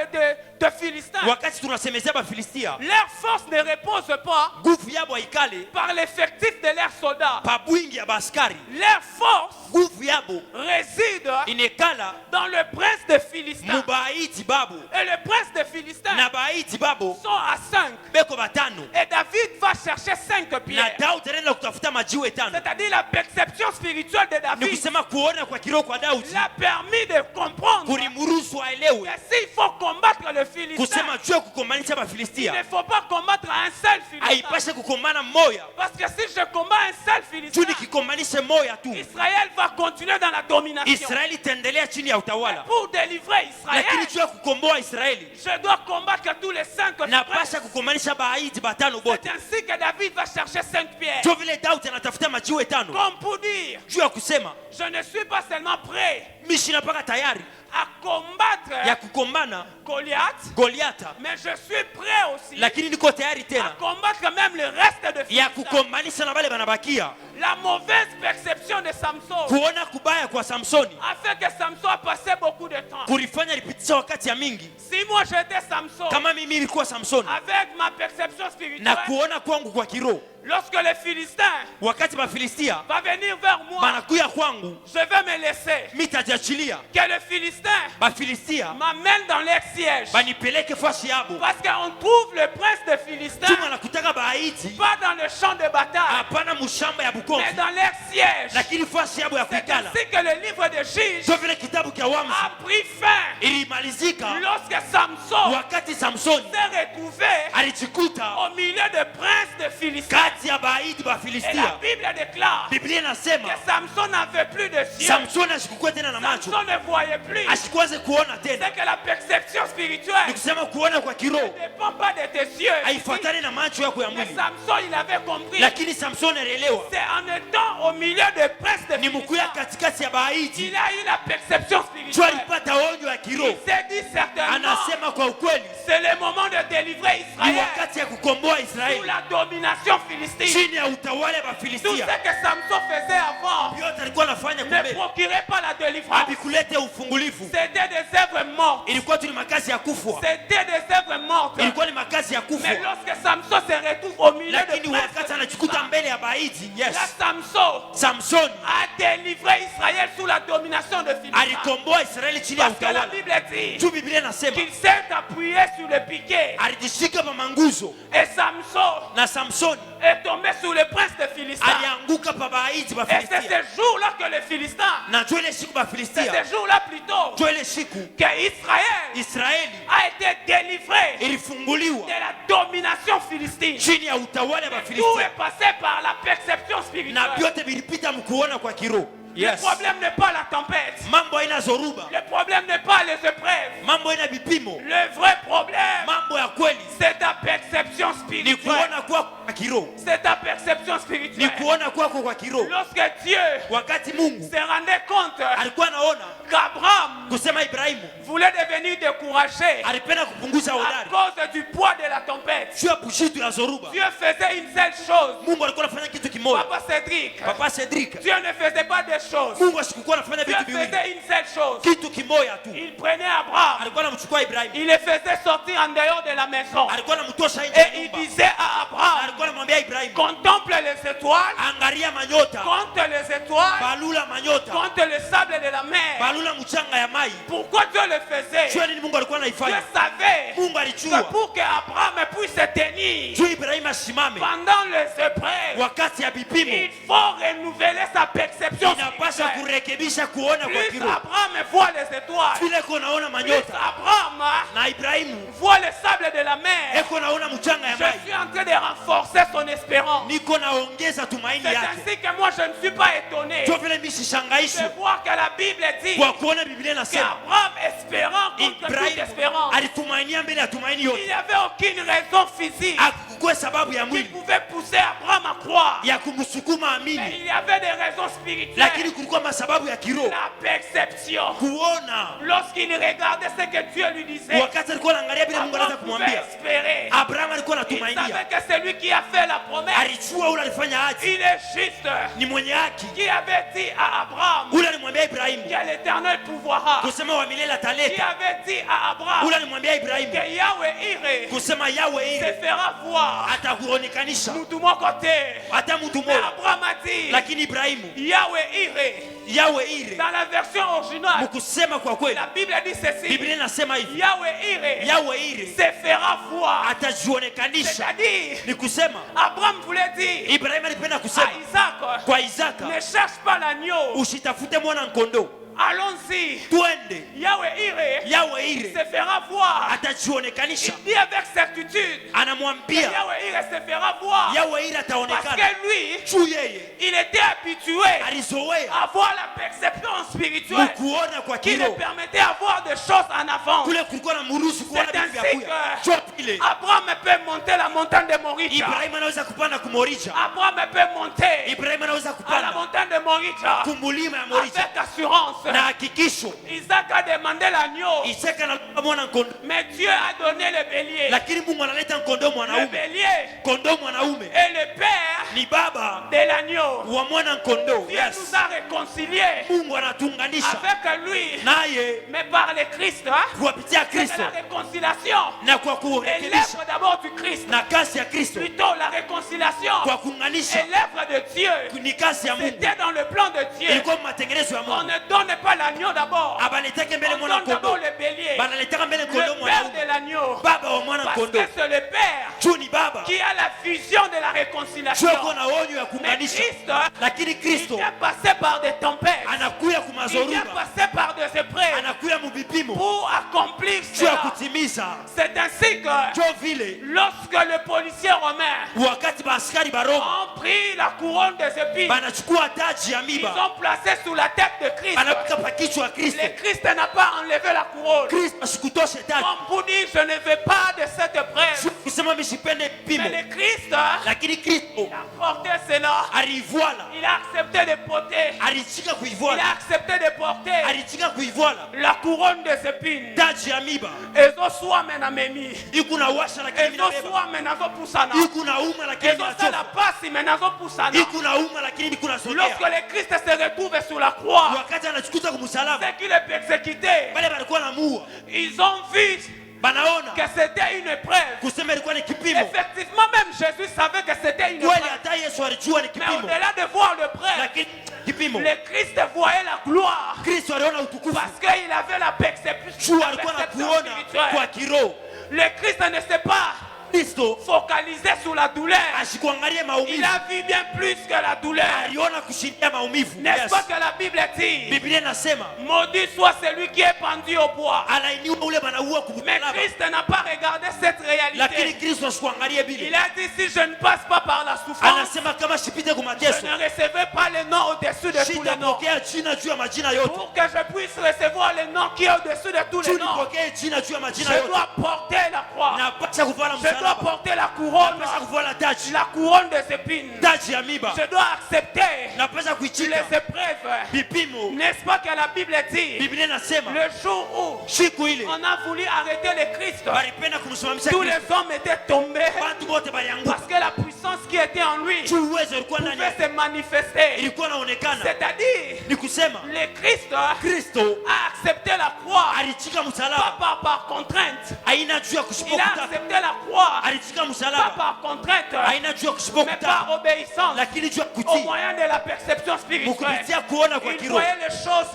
de Philistins, Wakati tunasemezea Bafilistia, leur force ne repose pas nguvu yabo haikale par l'effectif de leurs soldats. pa bwingi ya baskari. Leur force Nguvu yabo réside inekala dans le prince de Philistins. mubaiti babo Et le prince de Philistins na baiti babo sont à 5. beko batano, Et David va chercher 5 na pierres. Daudi anaenda kutafuta majiwe tano. C'est-à-dire la perception spirituelle de Ni David kusema kuona kwa kiroho kwa Daudi l'a permis de comprendre kulimruhusu aelewe que s'il faut combattre le Philistin, kusema juu ya kukombanisha il Bafilistia ne faut pas combattre un seul Philistin. haipashe kukombana mmoja, Parce que si je combats un seul juu Philistin, nikikombanisha moja tu Israël va continuer dans la domination. Israeli itaendelea chini ya utawala, Pour délivrer Israël, lakini juu ya kukomboa Israeli je dois combattre tous les 5 napasha princes. kukombanisha baiti batano C'est bote. ainsi que David va chercher 5 pierres. Ndio vile Daudi anatafuta majiwe tano Comme pour dire, juu ya kusema je ne suis pas seulement prêt mimi shinapaka tayari à combattre ya kukombana Goliath, Goliata, mais je suis prêt aussi lakini niko tayari à tena combattre même le reste de ya Philistins. kukombanisha na bale banabakia. La mauvaise perception de Samson Kuona kubaya kwa Samsoni a fait que Samson a passé beaucoup de temps. kulifanya lipitisha wakati ya mingi. Si moi j'étais Samson, Kama mimi nilikuwa Samsoni avec ma perception na spirituelle, kuona kwangu kwa kiroho, lorsque les Philistins wakati Bafilistia va venir vers moi, banakuya kwangu, je vais me laisser mitajiachilia que le Philistin Bafilistia m'amène dans leur siège. banipeleke fasi yabo. Parce qu'on trouve le prince de Philistins Tuma nakutaka baiti pas dans le champ de bataille, hapana mushamba ya mais Bukombe, dans leur siège. lakini fasi yabo ya C'est kuikala. ainsi que le livre de Juges Ndio vile kitabu cha Waamuzi a pris fin ilimalizika lorsque Samson wakati Samsoni s'est retrouvé alijikuta au milieu de princes de Philistins. kati ya baiti Et la Bafilistia. Bible déclare Biblia inasema que Samson n'avait plus de yeux. Samsoni ashikuwa tena na macho, Samson ne voyait plus. ashikuanze kuona tena. C'est que la perception Ni spirituelle kusema kuona kwa ne kiroho dépend pas de tes yeux. haifuatani na macho yako ya Mais mwili, Samson, il avait compris. lakini Samsoni alielewa C'est en étant au milieu de princes de ni mkuya Philistins katikati ya baiti qu'il a eu la perception juu spirituelle. alipata onyo ya Il kiroho. s'est dit certainement, Anasema kwa ukweli c'est le moment de délivrer ni Israël wakati ya kukomboa sous Israeli la domination philistine. chini ya utawala wa Tout Bafilistia. ce que Samson faisait avant Yote alikuwa anafanya ne kumbe procurait pas la délivrance. havikulete ufungulivu, C'était des œuvres mortes. ilikuwa tu ni makazi ya kufwa, C'était des œuvres mortes. ilikuwa ni makazi ya kufwa. Mais lorsque Samson se retrouve au milieu de Lakini princes wakati de anajikuta Philistins, mbele ya baiti, là, yes, Samson Samsoni a délivré Israël sous la domination de Philistins. alikomboa Israeli chini ya Parce que la utawala. Bible dit Juu Biblia inasema qu'il s'est appuyé sur le piquet. alijishika pa manguzo, Et Samson na Samsoni est tombé sous le prince de Philistins. alianguka pa baiti Et c'est Bafilistia. ce jour-là que les Philistins, Na juu ile siku c'est Bafilistia, ce jour-là plutôt, juu ile siku que Israël Israeli a été délivré ilifunguliwa de la domination philistine. chini ya utawala wa Tout Bafilistia, est passé par la perception na spirituelle. vyote vilipita mkuona kwa kiroho. Le Yes, problème n'est pas la tempête. mambo haina zoruba, Le problème n'est pas les épreuves. mambo haina vipimo. Le vrai problème, Mambo ya kweli c'est ta perception ni spirituelle. kuona kwako kwa kiroho, C'est ta perception ni spirituelle. kuona kwako kwa kiroho. Lorsque Dieu Wakati Mungu se rendait compte alikuwa anaona qu'Abraham kusema Ibrahimu voulait devenir découragé alipenda kupunguza à hodari cause du poids de la tempête, juu ya bushitu ya zoruba, Dieu faisait une seule chose. Mungu alikuwa anafanya kitu kimoja. Papa Cédric, Papa Cedric, Dieu ne faisait pas des choses. Mungu asikukuwa anafanya Dieu vitu viwili, faisait une seule chose. kitu kimoja tu. Il prenait Abraham, Alikuwa anamchukua Ibrahimu, il le faisait sortir en dehors de la maison. alikuwa anamtosha nje ya Et il nyumba, disait à Abraham, alikuwa anamwambia Ibrahimu, contemple les étoiles, angalia manyota, compte les étoiles, balula manyota, compte le sable de la mer. balula mchanga ya mai. Pourquoi Dieu le faisait? Jua nini Mungu alikuwa Dieu anaifanya? savait Mungu que alijua pour que Abraham puisse se tenir juu Ibrahimu asimame pendant les épreuves, wakati ya vipimo, il faut renouveler sa perception inapaswa spirituelle. kurekebisha kuona kwa Plus kiroho. Abraham voit les étoiles, Vile eko naona plus manyota Abraham na Ibrahimu voit le sable de la mer, eko naona mchanga ya je mai, suis en train de renforcer son espérance. niko naongeza tumaini C'est yake. ainsi que moi je ne suis pas étonné Ndio vile mimi sishangaishwi de voir que la Bible dit kwa kuona Biblia inasema qu'Abraham espérant contre toute Ibrahimu espérance, alitumainia mbele ya tumaini il yote, n'y avait aucune raison physique hakukuwa isikuwe sababu ya qui mwili pouvait pousser Abraham à croire. ya kumsukuma Mais amini, il y avait des raisons spirituelles. lakini kulikuwa masababu ya kiroho. La perception. Kuona Lorsqu'il regardait ce que Dieu lui disait, wakati alikuwa anaangalia bila Mungu anaweza Abraham pouvait kumwambia. espérer. Abraham alikuwa Il anatumainia, savait que c'est lui qui a fait la promesse. alijua ule alifanya haki, Il est juste. ni mwenye haki. Qui avait dit à Abraham Ule alimwambia Ibrahimu que l'Éternel pourvoira. kusema wa milele Qui ataleta. avait dit à Abraham Ule alimwambia Ibrahimu que Yahweh Iré kusema Yawe se ile fera voir. atakuonekanisha Nous de mon côté. hata mtu Mais mmoja. Abraham a dit Lakini Ibrahimu Yahweh Iré. Yawe ile Dans la version originale, mkusema kwa kweli, la Bible dit ceci. Biblia inasema hivi, Yahweh Iré Yawe ile se fera voir. atajionekanisha. C'est-à-dire, Ni kusema Abraham voulait dire Ibrahimu alipenda à kusema Isaac, kwa Isaka, ne cherche pas l'agneau. usitafute mwana kondoo, Allons-y. twende. Yahweh Iré Yawe ile se fera voir. atajionekanisha. Il dit avec certitude que Anamwambia Yahweh Iré se fera voir. Yawe ile Parce ataonekana que lui, juu. Yeye il était habitué alizoea à voir la perception spirituelle kuona kwa qui le kiroho, permettait d'avoir des choses en avance. kule kulikuwa na mruhusu kuona C'est vitu vya ainsi kuya. que Jua vile Abraham peut monter la montagne de Moricha. Ibrahimu anaweza kupanda kumorija, Abraham peut monter Ibrahimu anaweza à la kupanda montagne de Moricha kumulima ya Moricha avec assurance. na hakikisho. Isaac a demandé l'agneau, Isaka analeta mwana kondoo, mais Dieu a donné le bélier. lakini Mungu analeta kondoo Le mwanaume. bélier Kondoo mwanaume est le père ni baba de l'agneau. wa mwana kondoo. Dieu Yes, nous a réconciliés Mungu anatuunganisha avec lui, naye mais par le Christ. kuwapitia C'est Kristo la réconciliation. na kwa Et kurekebisha l'œuvre d'abord du Christ, na kazi ya Kristo plutôt la réconciliation. kwa Et kuunganisha l'œuvre de Dieu, ni kazi ya Mungu, c'était dans le plan de Dieu. ilikuwa matengenezo ya On Mungu. ne donne pas l'agneau d'abord. Abaletake mbele On mwana donne d'abord kondoo, le bélier. banaletaka mbele Le kondoo père mwanaume, de l'agneau. baba wa mwana Parce que kondoo. c'est le père Juu ni baba qui a la fusion de la réconciliation. juu na onyo ya Mais kuunganisha, Christ, lakini il Kristo vient passer par des tempêtes. anakuya Il vient kumazoruba, passer par des épreuves anakuya mubipimo pour accomplir juu ya cela. kutimiza. C'est ainsi que Jo vile lorsque le policier romain wakati baaskari baroma ont pris la couronne des épines, banachukua taji ya ils miba ont placé sous la tête de Christ. anaweka pa kichwa ya Kristo, Le Christ n'a pas enlevé la couronne. Kristo asikutoshe taji Comme pour dire, je ne veux pas de cette épreuve. kusema mishipende pimo, Mais le Christ lakini Kristo a porté cela. aliivala, Il a accepté de porter. alichika Il kuivala, a accepté de porter alichika kuivala la couronne des épines. taji ya miba. Ezoswame na memi. Ikuna washa lakini minabeba, Ezoswame nazo pusana. ikuna uma lakini Ezosala minachoka, pasi mais nazo pusana. ikuna uma lakini bikuna Lorsque sogea. le Christ se retrouve sur la croix, Wakati anachukuta kumsalaba, ceux qui le persécutaient, bale balikuwa namuua, ils ont vu banaona que c'était une épreuve. kusema ilikuwa ni kipimo Effectivement, même Jésus savait que c'était une kweli, épreuve. hata Yesu alijua ni Mais kipimo, au-delà de voir le prêtre, lakini kipimo le Christ voyait la gloire. Kristo aliona utukufu Parce qu'il avait la perception, juu la alikuwa na perception kuona kwa spirituelle. kiroho. Le Christ ne s'est pas Kristo focalisé sur la douleur. asikuangalie Il maumivu, a vu bien plus que la douleur. aliona kushindia maumivu. N'est-ce Yes. pas que la Bible dit, Biblia inasema maudit soit celui qui est pendu au bois. alainiwa ule banaua Mais kumsalaba, Christ n'a pas regardé cette lakini réalité. Kristo asikuangalie Il bile, a dit, si je ne passe pas par la souffrance, anasema kama sipite je kumateso, ne recevrai pas le nom au-dessus de tous les noms. sitapokea jina juu ya majina yote, Pour que je puisse recevoir le nom qui est au-dessus de tous juu les noms, nipokee jina juu ya majina je yote, dois porter la croix. napasha kuvala Je dois msalaba, porter la couronne, napasha kuvala taji, la couronne des épines. taji ya miba, Je dois accepter napasha kuichika les épreuves. vipimo. N'est-ce pas que la Bible dit, Biblia inasema le jour où siku ile on a voulu arrêter le Christ, walipenda kumsimamisha tous Kristo, les hommes étaient tombés watu wote walianguka parce que la puissance qui était en lui juu uwezo ulikuwa ndani pouvait yake, se manifester. ilikuwa inaonekana. C'est-à-dire, Ni kusema le Christ Kristo a accepté la croix, alichika pas msalaba, par contrainte. haina juu ya Il a kusipokutaka, accepté la croix, alichika pas msalaba, par contrainte, haina juu ya mais kusipokutaka, par obéissance, lakini juu ya au kutii, moyen de la perception spirituelle. kupitia kuona kwa Il kiroho. voyait les choses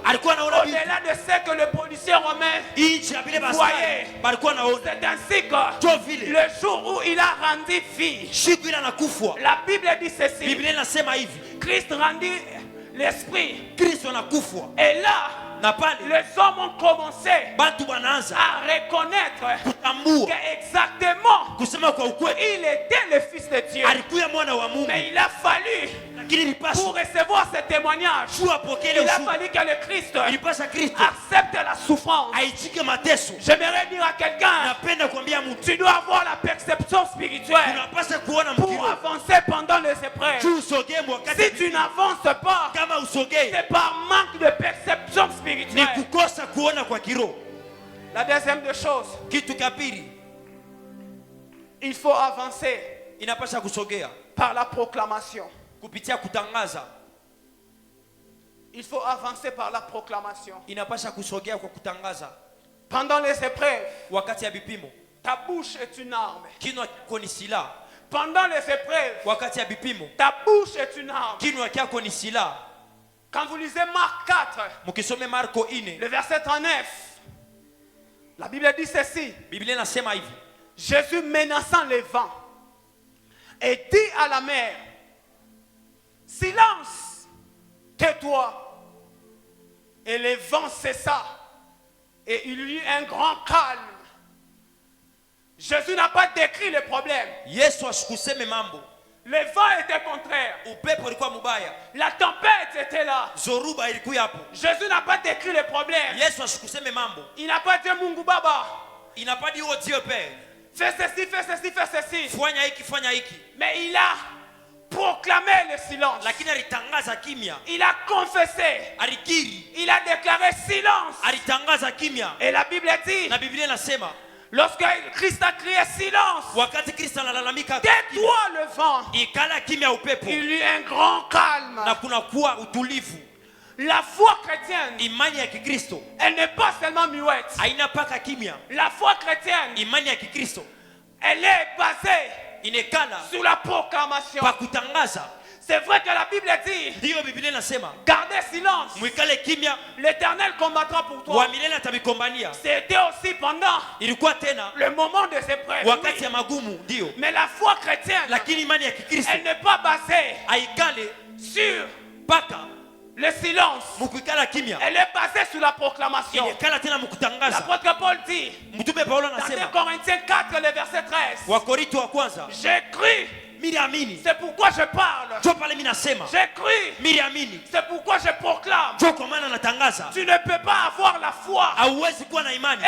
Alikuwa anaona vitu au-delà de ce que le policier romain. nchi ya vile Voyez. baskari balikuwa naona. C'est ainsi que Jo vile le jour où il a rendu vie, siku ile anakufwa, la Bible dit ceci, Biblia inasema hivi, Christ rendit l'esprit. Kristo anakufwa, Et là, na pale les hommes ont commencé bantu wanaanza à reconnaître kutambua qu'exactement kusema kwa ukweli il était le Fils de Dieu. alikuwa mwana wa Mungu, Mais il a fallu Pour recevoir ce témoignage, il a fallu que le Christ accepte la souffrance. J'aimerais dire à quelqu'un, tu dois avoir la perception spirituelle pour avancer pendant les épreuves. Si tu n'avances pas, c'est par manque de perception spirituelle. La deuxième des choses, il faut avancer par la proclamation. Il faut avancer par la proclamation. Pendant les épreuves, ta bouche est une arme. Pendant les épreuves, ta bouche est une arme. Quand vous lisez Marc 4, le verset 39, la Bible dit ceci. Jésus menaçant les vents et dit à la mer, silence, tais-toi. Et les vents cessa et il y eut un grand calme. Jésus n'a pas décrit le problème. Les vents étaient contraires. La tempête était là. Jésus n'a pas décrit le problème. Il n'a pas dit Mungu Baba. Il n'a pas dit oh Dieu Père. Fais ceci, fais ceci, fais ceci. Fanya hiki. Mais il a proclamé le silence. Il a confessé. Il a déclaré silence. Et la Bible dit, lorsque Christ a crié silence, tais-toi le vent, il y eut un grand calme. La foi chrétienne, elle n'est pas seulement muette. La foi chrétienne, elle est basée sur la proclamation. C'est vrai que la Bible dit, gardez silence, l'Éternel combattra pour toi. C'était aussi pendant le moment de ses preuves. Oui. Mais la foi chrétienne, elle n'est pas basée sur le silence. Elle est basée sur la proclamation. L'apôtre Paul dit dans 2 Corinthiens 4, le verset 13, j'ai cru, c'est pourquoi je parle. J'ai cru, c'est pourquoi je proclame. Tu ne peux pas avoir la foi et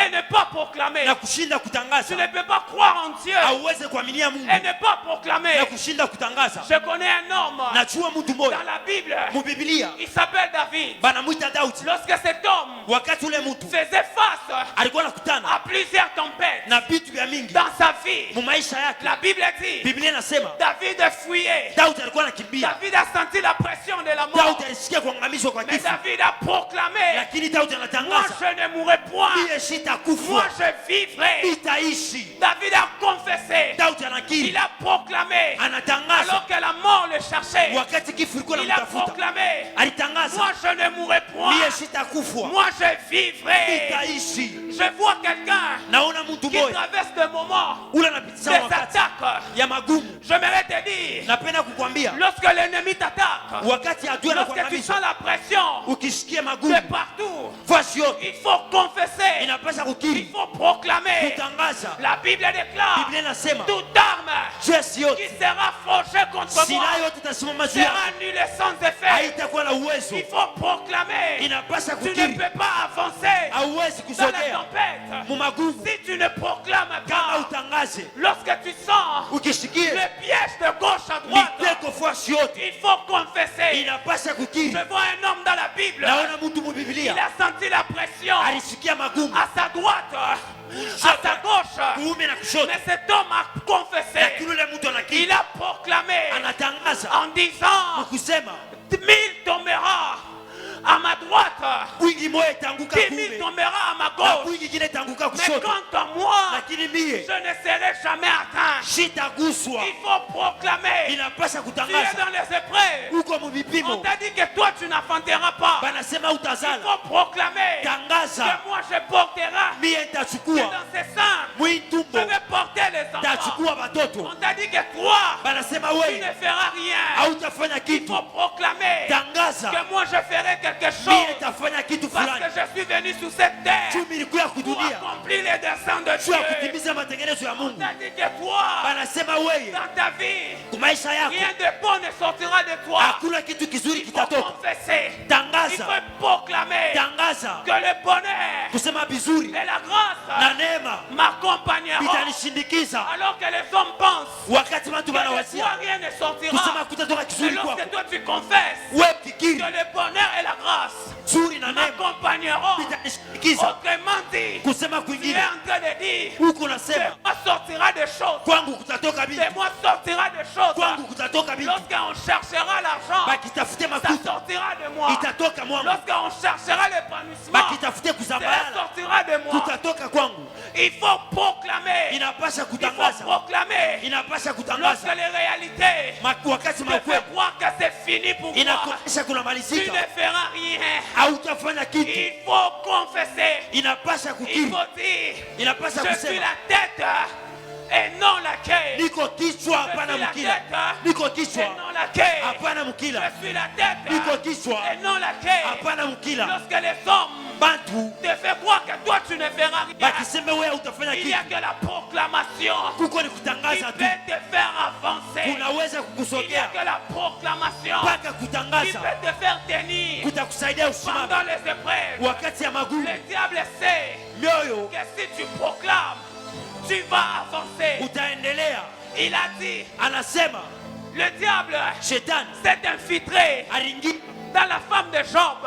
ne pas proclamer. Tu ne peux pas croire en Dieu et ne pas proclamer. Je connais un homme dans la Bible, il s'appelle David. Lorsque cet homme faisait face à plusieurs tempêtes dans sa vie, la Bible dit, David a fuyé. David a senti la pression de la mort. Mais David a proclamé, moi je ne mourrai point, moi je vivrai. David a confessé, il a proclamé, alors que la mort le cherchait, il a proclamé, moi je ne mourrai point, moi je vivrai. Je vois quelqu'un qui traverse des moments, des attaques. J'aimerais te dire, lorsque l'ennemi t'attaque, lorsque tu sens la pression de partout, il faut confesser, il faut proclamer. La Bible déclare, toute arme qui sera forgée contre moi sera nulle sans effet. Il faut proclamer. Tu ne peux pas avancer dans la tempête si tu ne proclames pas. Lorsque tu sens le piège de gauche à droite, il faut confesser. Je vois un homme dans la Bible, il a senti la pression à sa droite, à sa gauche, mais cet homme a confessé, il a proclamé en disant, 1000 tombera à ma droite, 10 000 tombera à ma gauche, mais quant à moi, je ne serai jamais atteint. Il faut proclamer. Tu es dans les épreuves, on t'a dit que toi tu n'affronteras pas. Il faut proclamer que moi je porterai, que dans ces seins je vais porter les enfants. On t'a dit que toi tu ne feras rien. Il faut proclamer que moi je ferai quelque quelque chose. Parce que je suis venu sur cette terre pour accomplir les desseins de Dieu. On t'a dit que toi, dans ta vie, rien de bon ne sortira de toi. Il faut confesser, il faut proclamer que le bonheur et la grâce m'accompagneront. Alors que les hommes pensent que de toi rien ne sortira. Et lorsque toi tu confesses que le bonheur et la grâce m'accompagneront, autrement dit, tu es en train de dire de moi sortira des choses. De moi sortira des choses. Lorsqu'on cherchera l'argent, ça sortira de moi. Lorsqu'on cherchera l'épanouissement, ça sortira de moi. Il faut proclamer. Il faut proclamer. Lorsque les réalités te font croire que c'est fini pour moi, tu ne feras rien. Il faut confesser. Il faut dire, je suis la tête et non la queue. Je suis la tête et non la queue. Je suis la tête et non la queue. Lorsque les hommes te font croire que toi tu ne feras rien, il n'y a que la proclamation qui peut te faire avancer. Il n'y a que la proclamation qui peut te faire tenir pendant les épreuves. Le diable sait que si tu proclames, tu vas avancer. Il a dit, le diable s'est infiltré dans la femme de Job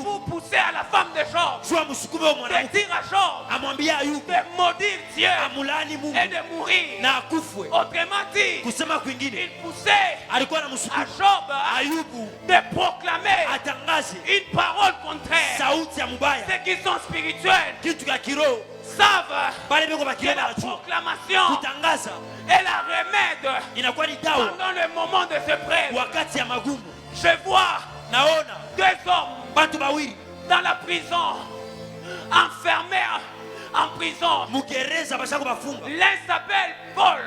pour pousser à la femme de Job de dire à Job de maudire Dieu et de mourir. Autrement dit, il poussait à Job de proclamer une parole contraire. Ceux qui sont spirituels savent que la proclamation est la remède pendant le moment de ce prêtre. Je vois deux hommes dans la prison, enfermés en prison. L'un s'appelle Paul,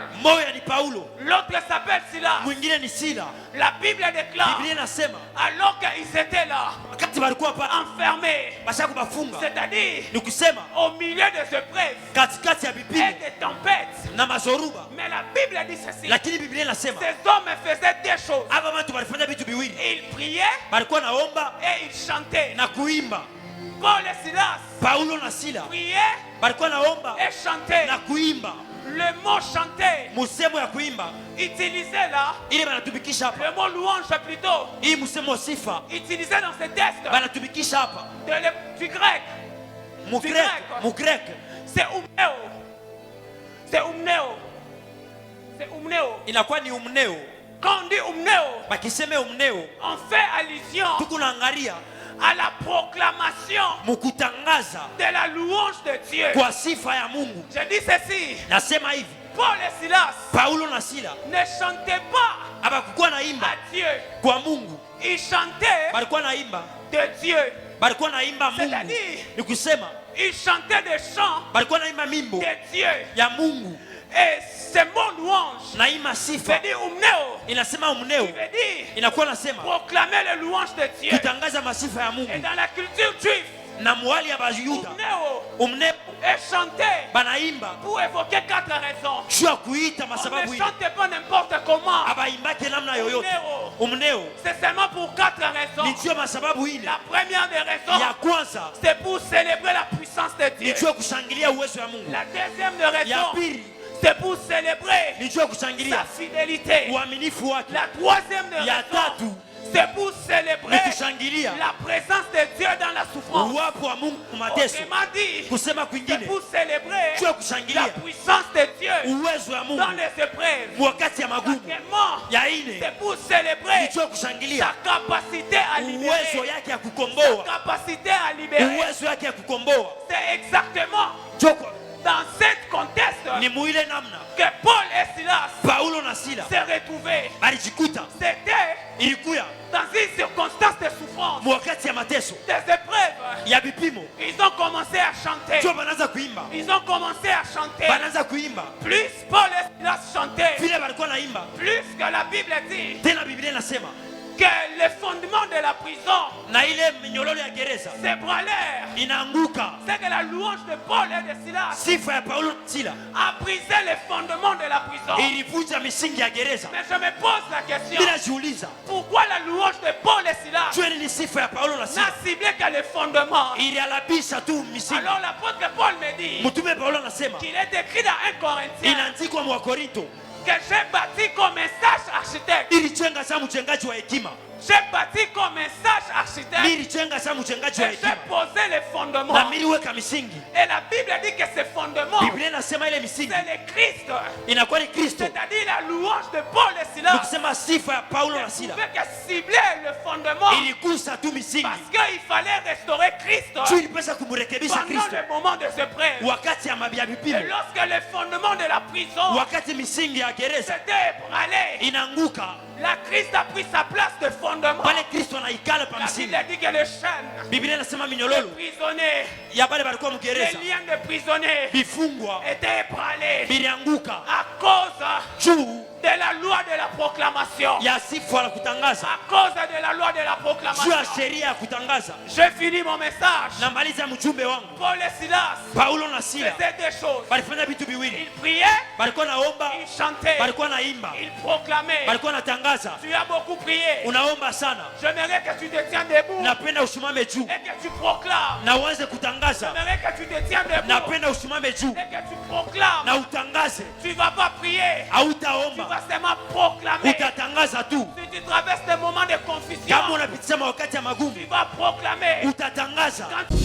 l'autre s'appelle Silas. La Bible déclare, alors qu'ils étaient là, enfermés, c'est-à-dire au milieu de ce prêtre et des tempêtes. Mais la Bible dit ceci, ces hommes faisaient des choses. Ils priaient et ils chantaient. Paul et Silas priaient et chantaient. Le mot chanter, utilisé là, le mot louange plutôt, utilisé dans ce texte du grec, c'est umneo. C'est umneo. C'est umneo. Quand on dit umneo, on fait allusion à la proclamation de la louange de Dieu. Je dis ceci, Paul et Silas ne chantaient pas à Dieu, ils chantaient de Dieu. C'est-à-dire, ils chantaient des chants de Dieu. Et ce mot louange veut dire umneo, qui veut dire proclamer les louanges de Dieu. Et dans la culture juive, umneo est chanté pour évoquer 4 raisons. On ne chante pas n'importe comment. Umneo, c'est seulement pour 4 raisons. La première des raisons, c'est pour célébrer la puissance de Dieu. La deuxième des raisons, c'est pour célébrer sa fidélité. La troisième des raisons, c'est pour célébrer la présence de Dieu dans la souffrance. Autrement dit, c'est pour célébrer la puissance de Dieu dans les épreuves. Quatrièmement, c'est pour célébrer sa capacité à libérer. Sa capacité à libérer. C'est exactement dans ce contexte que Paul et Silas se retrouvaient. C'était dans une circonstance de souffrance, des épreuves. Ils ont commencé à chanter. Ils ont commencé à chanter. Plus Paul et Silas chantaient, plus que la Bible dit, que les fondements de la prison na ile minyololo ya gereza s'ébranlèrent. inaanguka. C'est que la louange de Paul et de Silas Sifa ya Paulo na Sila a brisé les fondements de la prison. ilivunja misingi ya gereza. Mais je me pose la question, Bila jiuliza, pourquoi la louange de Paul et Silas jua ni sifa ya Paulo na Sila n'a ciblé que les fondements? ilialabisha tu misingi. Alors l'apôtre Paul me dit Mtume Paulo anasema qu'il est écrit dans 1 Corinthiens inaandikwa mwa Korinto, que j'ai bâti comme un sage architecte. ilijenga sa mjengaji wa hekima. J'ai bâti comme un sage architecte. Nilijenga sa mjengaji wa Et j'ai hekima posé les fondements. na niliweka misingi. Et la Bible dit que ces fondements, Biblia inasema ile misingi c'est le Christ. inakuwa ni Kristo. C'est-à-dire la louange de Paul et Silas. Tukisema sifa ya Paulo na Ne Sila pouvait que cibler le fondement. iligusa tu misingi, Parce qu'il fallait restaurer Christ juu ilipesa kumrekebisha pendant Kristo le moment de ce prêt. wakati ya Et vipimo, lorsque les fondements de la prison wakati misingi ya gereza s'étaient ébranlés, inaanguka, la Christ a pris sa place de fondement. pale Kristo anaikala pa La misingi. Bible dit que les chaînes, Biblia inasema les minyololo prisonniers, ya bale balikuwa les mgereza liens de prisonniers bifungwa étaient ébranlés bilianguka à cause juu de la loi de la proclamation. ya sifa la kutangaza, À cause de la loi de la juu proclamation. ya sheria ya kutangaza. J'ai fini mon message. Namaliza mjumbe wangu. Paul et Silas Paulo na Sila faisaient des choses. balifanya vitu viwili, Ils priaient, balikuwa naomba, ils chantaient, balikuwa naimba, ils proclamaient. balikuwa natangaza. Tu as beaucoup prié. Unaomba sana, J'aimerais que tu te tiens debout napenda usimame juu et que tu proclames. na uanze kutangaza. J'aimerais que tu te tiens debout Napenda usimame juu et que tu proclames. na utangaze. Tu ne vas pas prier. Tu Hautaomba, vas seulement proclamer. utatangaza tu. Si tu traverses des moments de confusion, Kama unapitia wakati ya tu magumu, vas proclamer. utatangaza. Quand